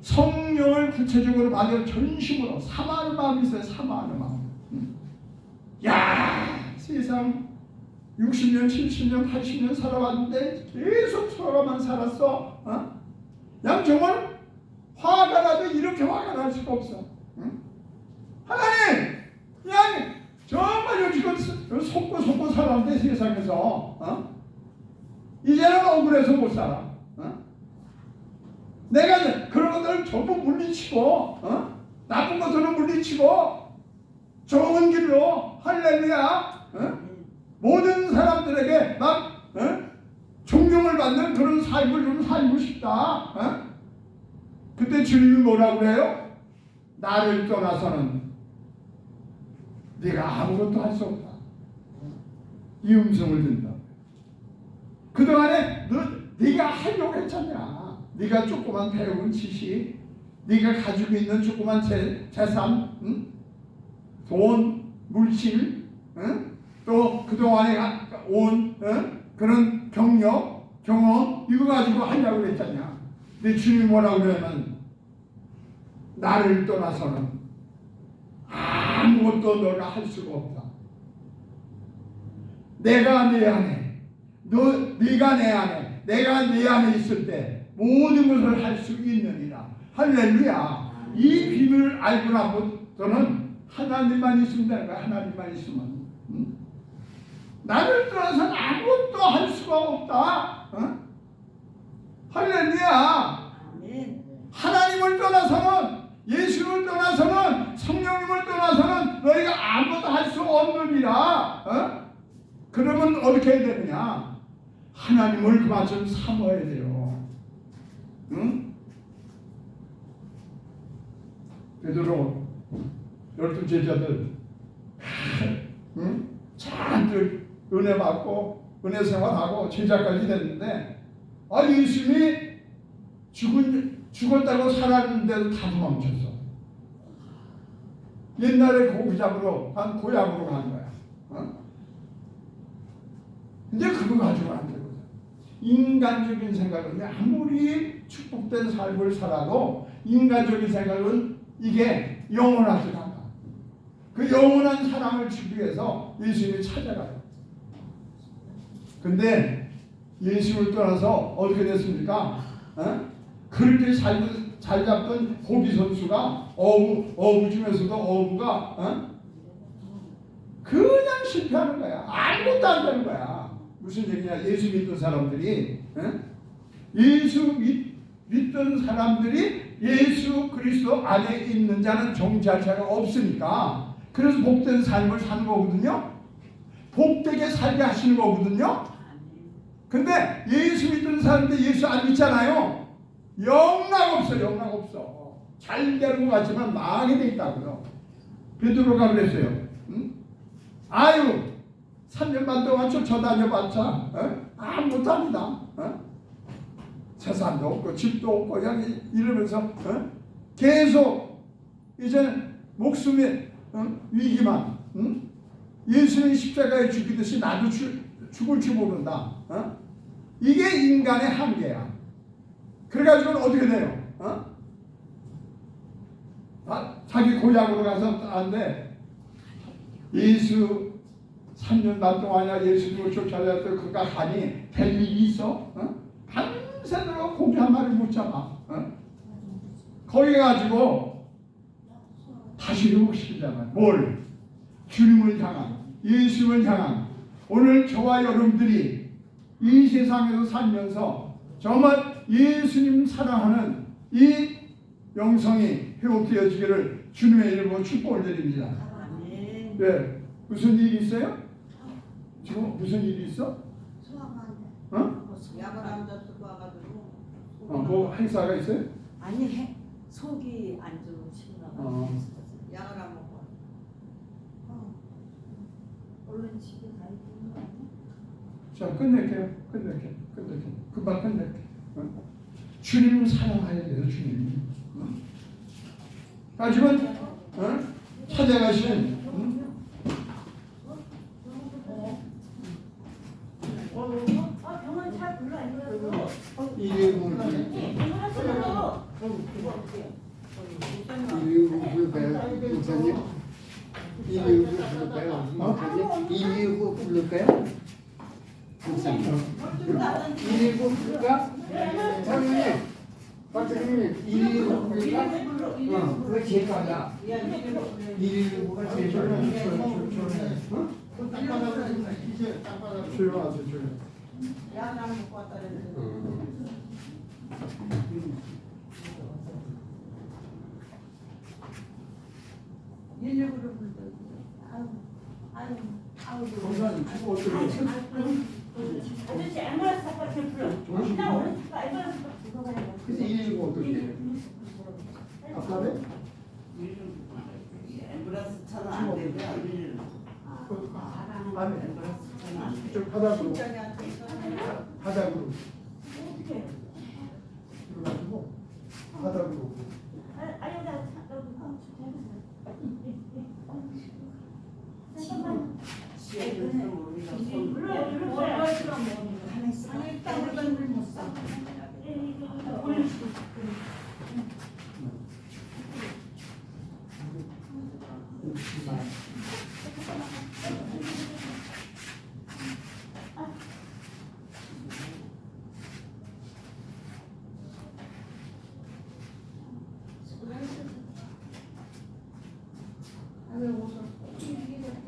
성령을 구체적으로 받아 전심으로 사모하는 마음이 있어요. 사모하는 마음. 야, 세상 60년, 70년, 80년 살아왔는데 계속 서로만 살았어. 그냥 정말 화가 나도 이렇게 화가 날 수가 없어. 하나님, 그냥 정말 여지껏 속고 살았는데 세상에서 이제는 억울해서 못 살아. 내가 그런 것들을 전부 물리치고 나쁜 것들은 물리치고 좋은 길로 할렐루야 모든 사람들에게 막 존경을 받는 그런 삶을 좀 살고 싶다. 그때 주님이 뭐라고 그래요? 나를 떠나서는 네가 아무것도 할 수 없다. 이 음성을 듣는다. 그동안에 네가 하려고 했잖냐. 네가 조그만 배운 지식, 네가 가지고 있는 조그만 재산, 돈, 물질, 또 그동안에 온 그런 경력, 경험 이거 가지고 하려고 했잖냐. 근데 주님이 뭐라고 그러면 나를 떠나서는 아무것도 너가 할 수가 없다. 내가 내 안에, 네가 내 안에, 내가 네 안에 있을 때 모든 것을 할 수 있느니라. 할렐루야. 이 비밀을 알고 나서는 하나님만 있으면 되는 거야. 하나님만 있으면. 나를 떠나서는 아무것도 할 수가 없다. 할렐루야. 하나님을 떠나서는, 예수를 떠나서는, 성령님을 떠나서는 너희가 아무것도 할 수 없느니라. 그러면 어떻게 해야 되느냐? 하나님을 그만큼 사모해야 돼요. 응? 베드로 12 제자들 잔뜩 은혜 받고 은혜 생활하고 제자까지 됐는데 예수님이 죽었다고 살았는데도 다 도망쳤어. 옛날에 고기 잡으러 간 고향으로 간 거야. 근데 그거 가지고 안 되거든. 인간적인 생각은 아무리 축복된 삶을 살아도 인간적인 생각은 이게 영원하지가 않아. 그 영원한 사랑을 주기 위해서 예수님이 찾아가요. 근데 예수를 떠나서 어떻게 됐습니까? 그렇게 잘 잡던 고기 선수가 어부 중에서도 어부가 그냥 실패하는 거야. 아무것도 안 되는 거야. 무슨 얘기냐? 예수 믿던 사람들이 예수 믿던 사람들이 예수 그리스도 안에 있는 자는 종 자체가 없으니까 그래서 복된 삶을 사는 거거든요. 복되게 살게 하시는 거거든요. 근데 예수 믿던 사람들 예수 안 믿잖아요. 영락 없어. 영락 없어. 잘 되는 것 같지만 망하게 돼 있다고요. 베드로가 그랬어요. 아유 3년 반 동안 쫓아다녀봤자 아무것도 아니다. 재산도 없고 집도 없고 그냥 이러면서 계속 이제 목숨의 위기만 예수님이 십자가에 죽이듯이 나도 죽을 줄 모른다. 이게 인간의 한계야. 그래가지고는 어떻게 돼요? 자기 고향으로 가서 안돼. 예수 3년 반 동안이나 예수님을 쫓아다녔던 그가 가니 될 일이 있어? 밤새도록 고기 한 마리 못 잡아. 거기 가지고 다시 회복시키잖아. 뭘? 주님을 향한, 예수를 향한. 오늘 저와 여러분들이 이 세상에서 살면서 정말 예수님 사랑하는 이 영성이 회복되어지기를 주님의 이름으로 축복을 드립니다. 네, 무슨 일이 있어요? 지금 무슨 일이 있어? 약을 안 잡수고 와가지고. 뭐 행사가 있어요? 아니 속이 안 좋으시구나. 약을 안 먹고. 얼른 집에 가야 되는 거 아니야? 자, 끝낼게요. 금방 끝낼게. 주님 사랑해야 돼요, 주님. 하지만 찾아가신 병원 잘 불러 안 불러서. 일일구 목사님 119 부를까요? 목사님 119 부를까요? 목사님 119 부를까? 장로님 박사님 119 부를까? 그거 제일 맞아. 119가 제일 좋아. 그 땅바닥으로 이제 땅바닥으로 조용하세요, 조용. 야간 안 먹고 왔다 그랬는데. 일일구를 불렀는데. 아유. 검사님, 그거 어떻게 해요? 아저씨 엠버러스 삭발 좀 불러. 나 오늘 잠깐 엠버러스 삭발 그거 가야 그래서 119 어떻게 해요? 아까네? 앰뷸런스 차는 안 되고요. 아니, 앰뷸런스 차는 안 돼요. 저 바닥으로, 신장이한테 있었는데. 바닥으로. 어떻게? 그래가지고, 바닥으로. 아니 여기 잠깐만. 시에는 모르니까 손 불러요 불러요. 아니 땅을 못 사.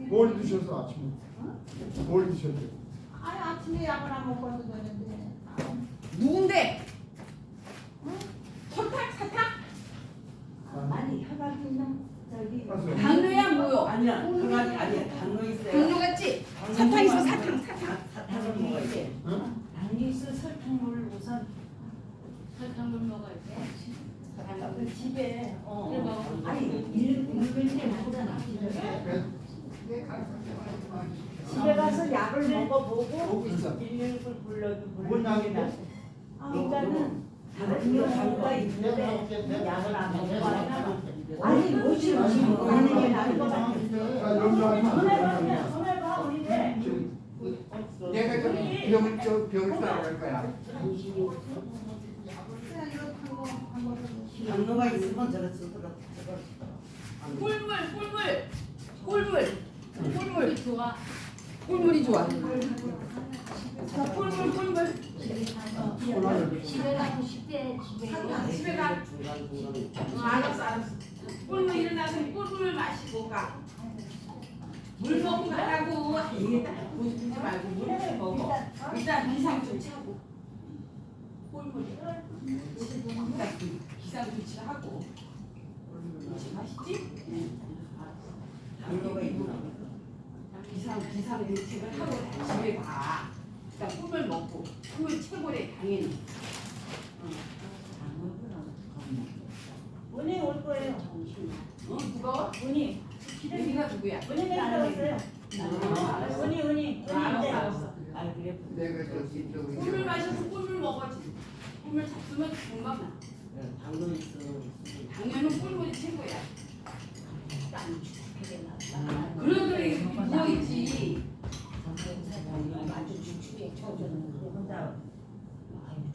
뭘 드셔서 아침에? 뭘 드셨대요? 아니 아침에 약을 안 먹고 와서 그랬는데. 누군데? 설탕? 사탕? 아니 혈압이랑 저기 하세요. 당뇨야 뭐요? 아니야, 그건 아니야. 당뇨 있어요. 당뇨 같지? 사탕 있어 사탕. 사탕을 먹어야지. 당뇨 있어 설탕물 우선 설탕물 먹어야 돼. 그 집에 아니 일일때 나잖아. 집에 가서 약을 먹어보고 보고 있어. 119를 불러도 뭔 약이고? 일단은 당뇨가 있는데 약을 안 먹으면 아니 뭐지 하는 게 나을 것 같아. 자, 염려하지 마세요. 전화 봐 우리네. 내가 저 병을 따라갈 거야. 그냥 이거 한 거. 당뇨가 있으면 저거 쓰더라. 꿀물 좋아. 꿀물이 좋아. 자, 꿀물. 집에 가고 싶대 집에. 집에 가. 알았어. 꿀물 일어나서 꿀물 마시고 가. 물 먹고 가라고. 이게 딱 보고 싶지 말고 물 먹어. 일단 기상 조치하고. 꿀물. 일단 기상 조치하고. 마시지? 당뇨가 있구나. 기상 대책을 하고 집에 가. 일단 꿀물 먹고. 꿀물 최고래 당연히. 은희 올 거예요. 누가? 은희. 여기가 누구야? 은희 내가 왔어요. 은희. 알았어. 아, 그래. 내가 저기 꿀물 마셔서 꿀물 먹어지. 꿀물 잡수면 건강 나. 당뇨 있어. 당연은 꿀물이 최고야. 그러더니 누워 있지.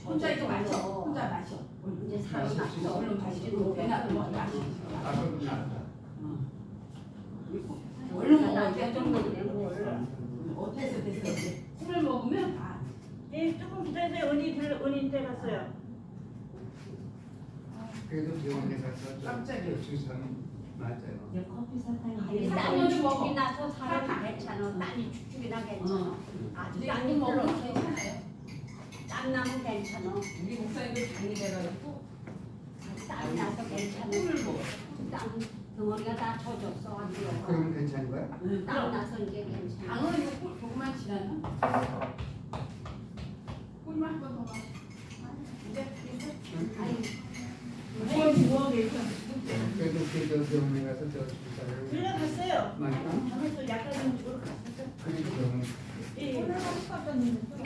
혼자 이거 마셔. 혼자 마셔. 이제 살아났어. 얼른 마시고 배나 좀 마시. 얼른 먹어. 이제 좀 어때서 됐어. 술을 먹으면 아. 예, 조금 기다리세요. 은희 때 갔어요. 그래도 병원에 가서 깜짝이야. 주사는 맞아요. 커피 사탕. 아니, 땀이 땀을 먹어. 축축이 나서 사람이 괜찮아. 땀이 축축이 나 괜찮아. 아주 근데 땀이 이거 별로 먹으면 없어. 괜찮아요. 땀 나면 괜찮아. 우리 목사님들 당이 돼가지고 땀 나서 괜찮아. 술을 먹어. 땀 덩어리가 다 젖었어. 아주. 그러면 괜찮은 거야? 땀 나서 이제 괜찮아. 당은 이거 꿀 조금만 지나나? 꿀만 한 번 더 마셔. 이제 누워 계셔. 그래도 그 병원에 가서 저 주사를 들려갔어요. 맞나? 가면서 약간 좀 주러 갔었어. 그래도 병원 예. 오늘 하고 갔었는데.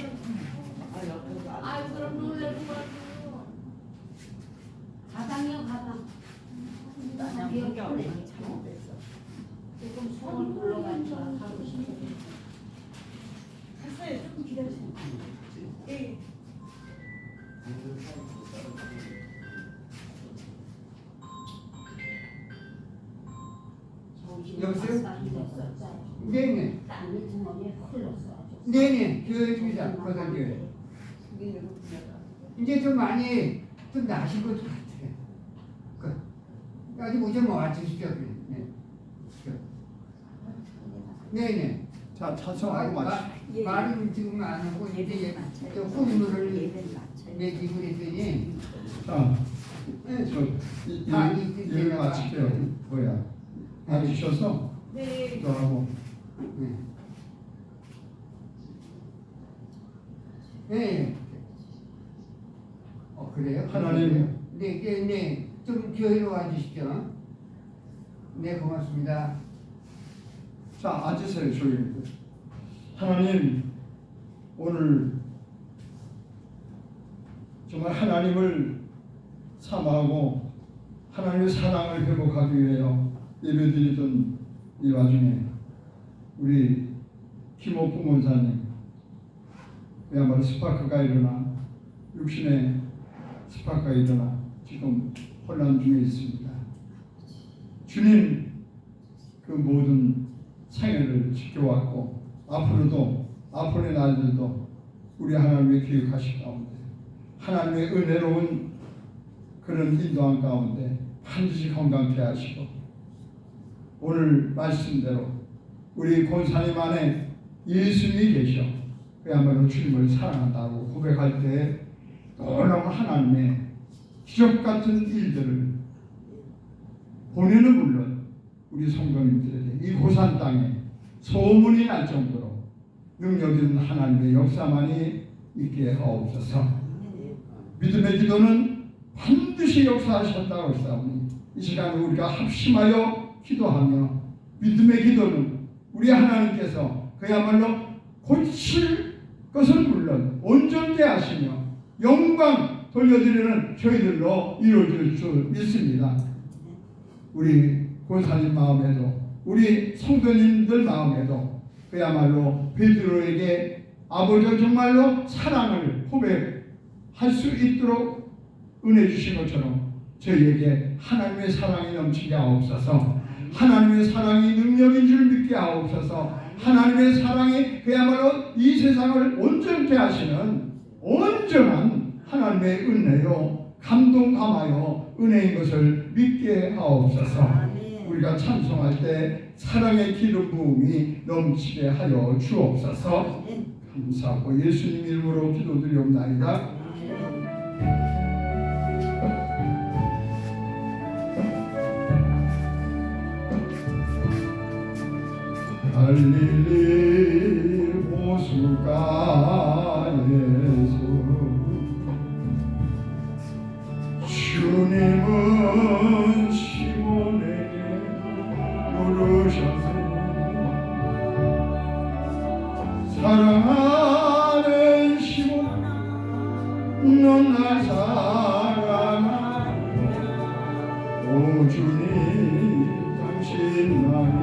아, 옆에서 안 아유 그럼 놀래고 가지고. 가방이요 가방. 기억이 안 나. 조금 소원 불러가지고 가고 싶어. 갔어요. 조금 기다리세요. 예. 여보세요? 네네. 땀이 주머니에 흘렀어. 네네. 교회입니다. 거산교회. 이제 좀 많이 좀 나신 것 같아. 아직 오전 뭐 와주시죠. 네. 네네. 자, 찬송하고 마치. 말은 지금 안 하고 이제 저 훈물을 내기고 그랬더니 자, 일 마칠게요. 뭐야? 앉으셔서 네. 기도하고. 네. 그래요? 하나님. 네. 좀 교회로 와주시죠. 네, 고맙습니다. 자, 앉으세요, 조용히. 하나님, 오늘 정말 하나님을 사모하고 하나님의 사랑을 회복하기 위하여 예배드리던 이 와중에 우리 김옥부 원사님 그야말로 스파크가 일어나 육신의 스파크가 일어나 지금 혼란 중에 있습니다. 주님 그 모든 생애를 지켜왔고 앞으로의 날들도 우리 하나님의 기억하실 가운데 하나님의 은혜로운 그런 인도한 가운데 반드시 건강케 하시고 오늘 말씀대로 우리 권사님 안에 예수님이 계셔 그야말로 주님을 사랑한다고 고백할 때 놀라운 하나님의 기적 같은 일들을 본인은 물론 우리 성도님들에게 이 고산 땅에 소문이 날 정도로 능력 있는 하나님의 역사만이 있게 하옵소서. 믿음의 기도는 반드시 역사하셨다고 했사오니 이 시간에 우리가 합심하여 기도하며 믿음의 기도는 우리 하나님께서 그야말로 고칠 것은 물론 온전케 하시며 영광 돌려드리는 저희들로 이루어질 줄 믿습니다. 우리 권사님 마음에도 우리 성도님들 마음에도 그야말로 베드로에게 아버지가 정말로 사랑을 고백할 수 있도록 은혜 주신 것처럼 저희에게 하나님의 사랑이 넘치게 하옵소서. 하나님의 사랑이 능력인 줄 믿게 하옵소서. 하나님의 사랑이 그야말로 이 세상을 온전케 하시는 온전한 하나님의 은혜요 감동감하여 은혜인 것을 믿게 하옵소서. 우리가 찬송할 때 사랑의 기름 부음이 넘치게 하여 주옵소서. 감사하고 예수님 이름으로 기도드리옵나이다. 갈릴리 호수가에서 주님은 시몬에게 물으셔서 사랑하는 시몬아 넌 날 사랑하느냐 오 주님 당신 나를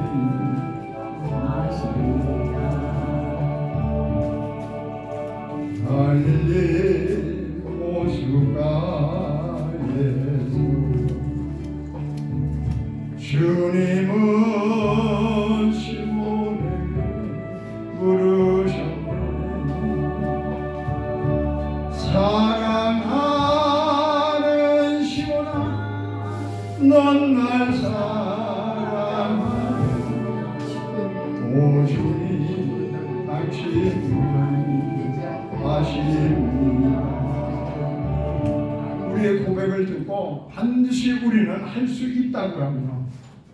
갈릴리 호수가에서 주님은 시몬에게 물으셨네 사랑하는 시몬아 넌 날 사랑하느냐 오 주님 당신 아십니다. 우리의 고백을 듣고 반드시 우리는 할 수 있다고 합니다.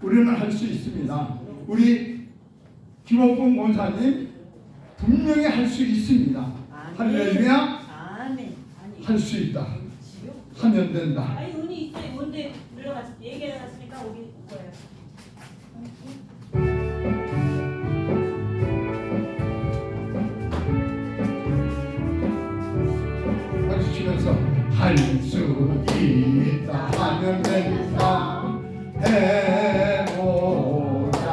우리는 할 수 있습니다. 우리 김옥봉 권사님 분명히 할 수 있습니다. 할렐루야. 할 수 있다. 하면 된다. 아니 운이 있어요. 뭔데 물러갔을 때 얘기해 놨으니까 오긴 거예요. 박수 치면서 할 수 있다 하면 된다 해보자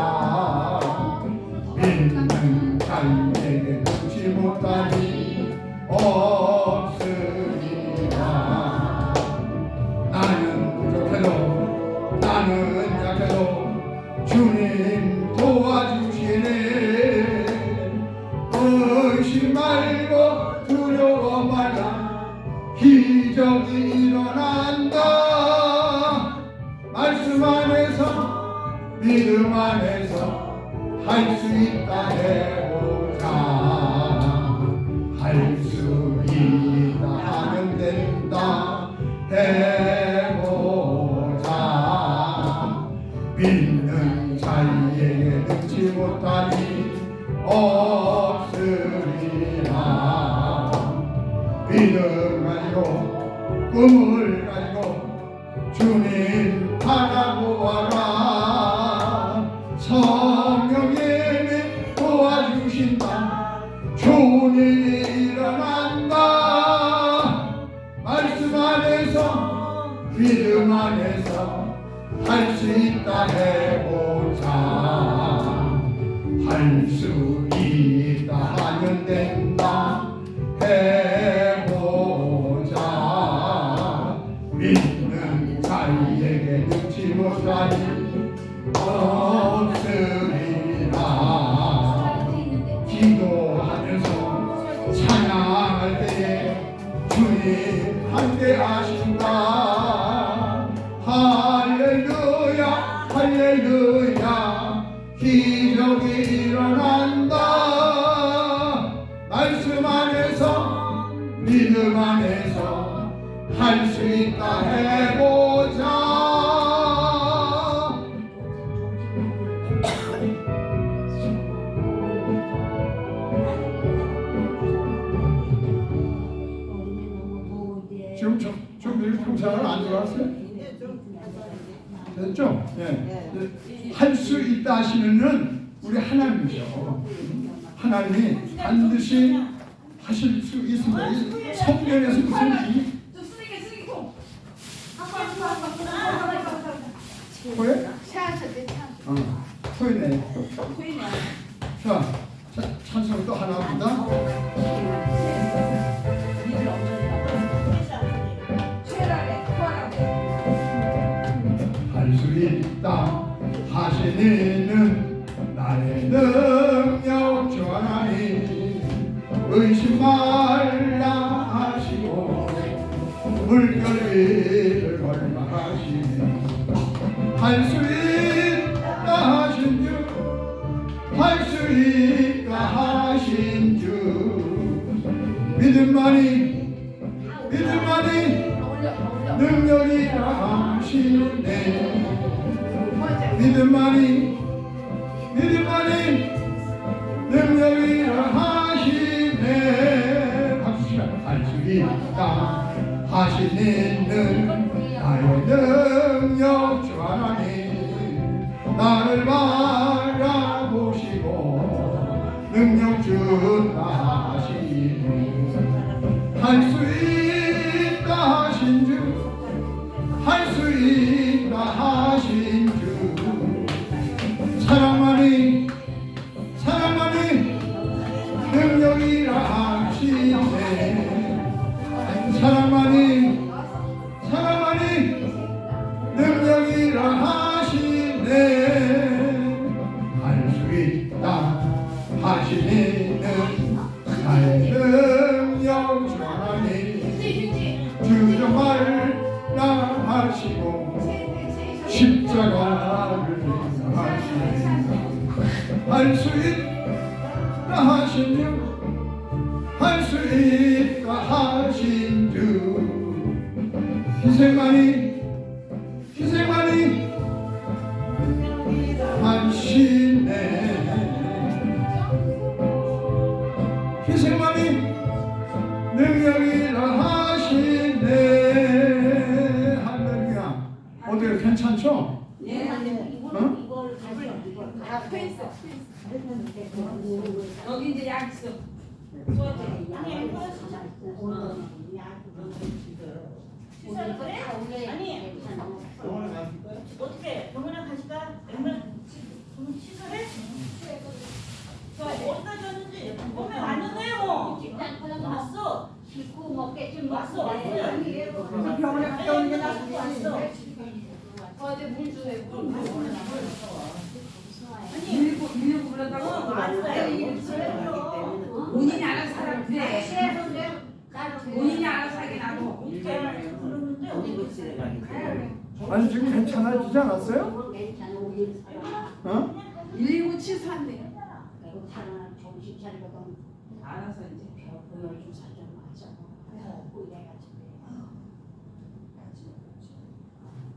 믿는 자에게 듣지 못하니 없으리라 나는 부족해도 나는 약해도 주님 도와주시네 의심 말고 두려워 말라 기적이 일어난다 말씀 안에서 믿음 안에서 할 할 수 있다 해보자. 할 수 있다 하면 된다 해보자. 믿는 자에게 능치 못하니 없으리라. 믿음 가지고 꿈을 가지고 주님 바라보아라. 성령님이 도와주신다. 좋은 일이 일어난다. 말씀 안에서 믿음 안에서 할 수 있다 해보자. 할 수 있다 하면 된다 해보자. 믿는 자에게 능치 못하니 없으리라. 기도하면서 찬양할 때에 주님 함께 하신다. 할렐루야 할렐루야. 기적이 일어난다. 말씀 안에서 믿음 안에서 할 수 있다 해보자. 지금 좀 이렇게 평상을 안 들어왔어요? 됐죠? 예. 할 수 있다 하시는 우리 하나님이죠. 하나님이 반드시 하실 수 있습니다. 이 성경에서 무슨 좀 쓰레기 통. 코에? 샤하셨대 참. 코에네. 보이네. 자, 찬송 또 하나 합니다. 최라래 구하라고. 할 수 있다 하시는 나의 능력 주 하나님. 의심 말라 하시고 물결 위를 걸망하시네. 할 수 있다 하신 주, 할 수 있다 하신 주. 믿음만이 능력이라 하시네. 믿음만이 능력이라 하시네. 박수시간. 할 수 있다 하시는 나의 능력 주 하나님. 나를 바라보시고 능력 준다 하시네. 할 수 있다 하신 주, 할 수 있다 하신 주. 사랑만이 능력이라 하시네. 사랑만이 능력이라 하시네. 할 수 있다 하시는 나의 능력 주 하나님. 주저 말라 하시고 십자가를 하시네. 할 수 있다 하신 주, 할 수 있다 하신 주. 희생만이 하시네. 희생만이 능력이라 하시네. 할렐루야. 어때요? 괜찮죠? 예. 응? 다 있어. 여기 이제 약 있어. 시설 그래? 아니 어떻게 병원에 가실까? 시설해? 저 어디다 줬는지 몸에 왔는데요. 왔어. 씻고 먹겠지 왔어. 병원에 갔다 오는 게 낫지. 왔어. 어제 물 주세요. 아니 밀고 그런다고. 본인이 알아서 하라고 그래. 본인이 알아서 하게 나고. 그러는데 어디 고치러 가겠어요? 아니 지금 괜찮아지지 않았어요? 어? 119 취소한대. 그리고 다른 정신 차리거든. 알아서 이제 배워. 보여준 사정 맞아. 먹고 이래가지고.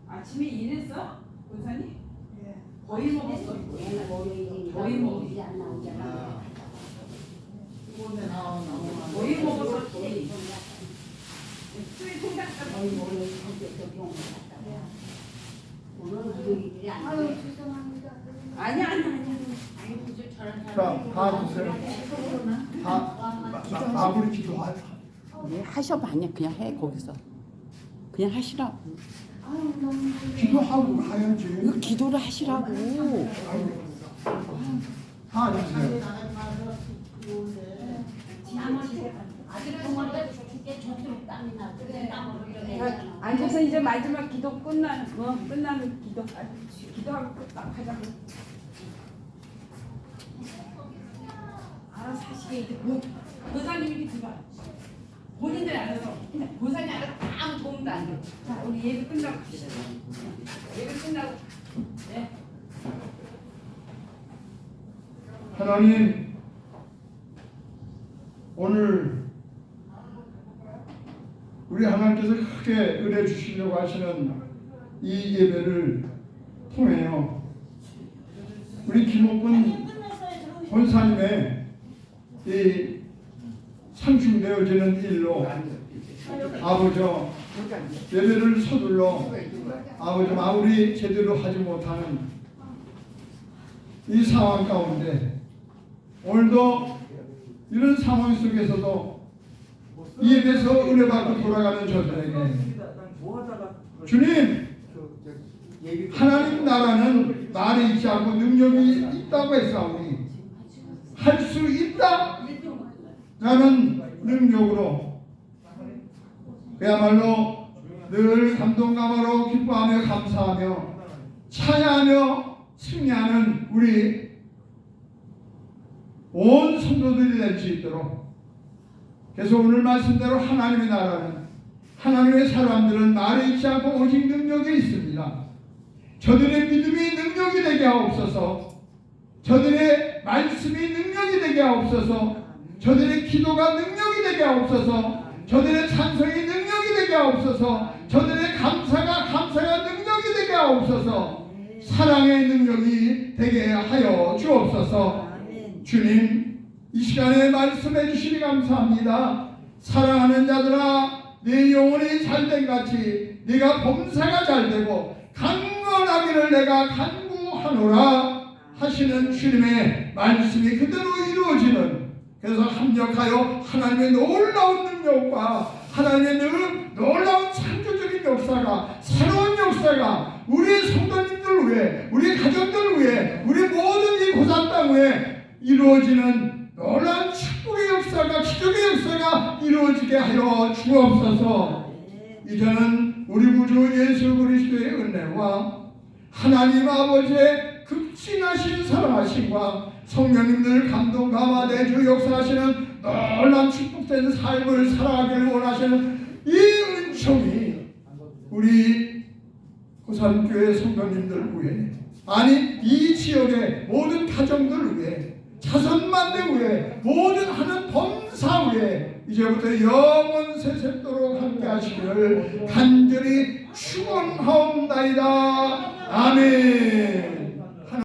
아침에 일했어? 본사님? 거의 먹었어. 얘는 월요일이니까 거의 먹지 않나 언제나. 거의 먹었어. 거의. 수위 통닭 거의 월요일 한때또 병원 갔다. 오늘 금요일이 안 돼. 아니야. 자, 다 주세요. 마무리 기도하자. 네, 하셔봐. 아니야 그냥 해 거기서 그냥 하시라고. 기도하고 가야지. 이거 기도를 하시라고. 다 주세요. 아직 동안에 죽게 저쪽 땀이 나. 그래 땀으로 이렇게. 앉아서 이제 마지막 기도 끝나는 기도. 기도하고 딱 하자고. 알아서 하시게 이제 보사님이 들어와. 본인들 알아서 보사님 알아서 아무 도움도 안 돼. 자 우리 예배 끝나고 갑시다. 예배 끝나고. 네. 하나님, 오늘 우리 하나님께서 크게 은혜 주시려고 하시는 이 예배를 통해요. 우리 김옥군 본사님의 이 상충되어지는 일로 아버지 예배를 서둘러 아버지 마무리 제대로 하지 못하는 이 상황 가운데 오늘도 이런 상황 속에서도 이 예배에서 은혜 받고 돌아가는 저들에게 주님, 하나님 나라는 말이 있지 않고 능력이 있다고 했사오니 할 수 있다 라는 능력으로 그야말로 늘 감동감으로 기뻐하며 감사하며 찬양하며 승리하는 우리 온 성도들이 될 수 있도록, 그래서 오늘 말씀대로 하나님의 나라는, 하나님의 사람들은 말이 있지 않고 오직 능력이 있습니다. 저들의 믿음이 능력이 되게 하옵소서. 저들의 말씀이 능력이 되게 하옵소서. 저들의 기도가 능력이 되게 하옵소서. 저들의 찬송이 능력이 되게 하옵소서. 저들의 감사가 능력이 되게 하옵소서. 사랑의 능력이 되게 하여 주옵소서. 주님, 이 시간에 말씀해 주시니 감사합니다. 사랑하는 자들아, 내 영혼이 잘된 같이 네가 범사가 잘되고 강건하기를 내가 간구하노라 하시는 주님의 말씀이 그대로 이루어지는, 그래서 합력하여 하나님의 놀라운 능력과 하나님의 놀라운 창조적인 역사가, 새로운 역사가 우리 성도님들 위해, 우리 가정들 위해, 우리 모든 이 고산 땅 위에 이루어지는 놀라운 축복의 역사가, 기적의 역사가 이루어지게 하여 주옵소서. 이제는 우리 구주 예수 그리스도의 은혜와 하나님 아버지의 극진하신 사랑하심과 성령님들 감동 감화 내주 역사하시는 놀라운 축복된 삶을 살아가기를 원하시는 이 은총이 우리 고산교회 성도님들 위해, 아니 이 지역의 모든 가정들 위해, 자선만대 위에, 모든 하는 범사 위에 이제부터 영원 세세토록 함께 하시기를 간절히 축원하옵나이다. 아멘.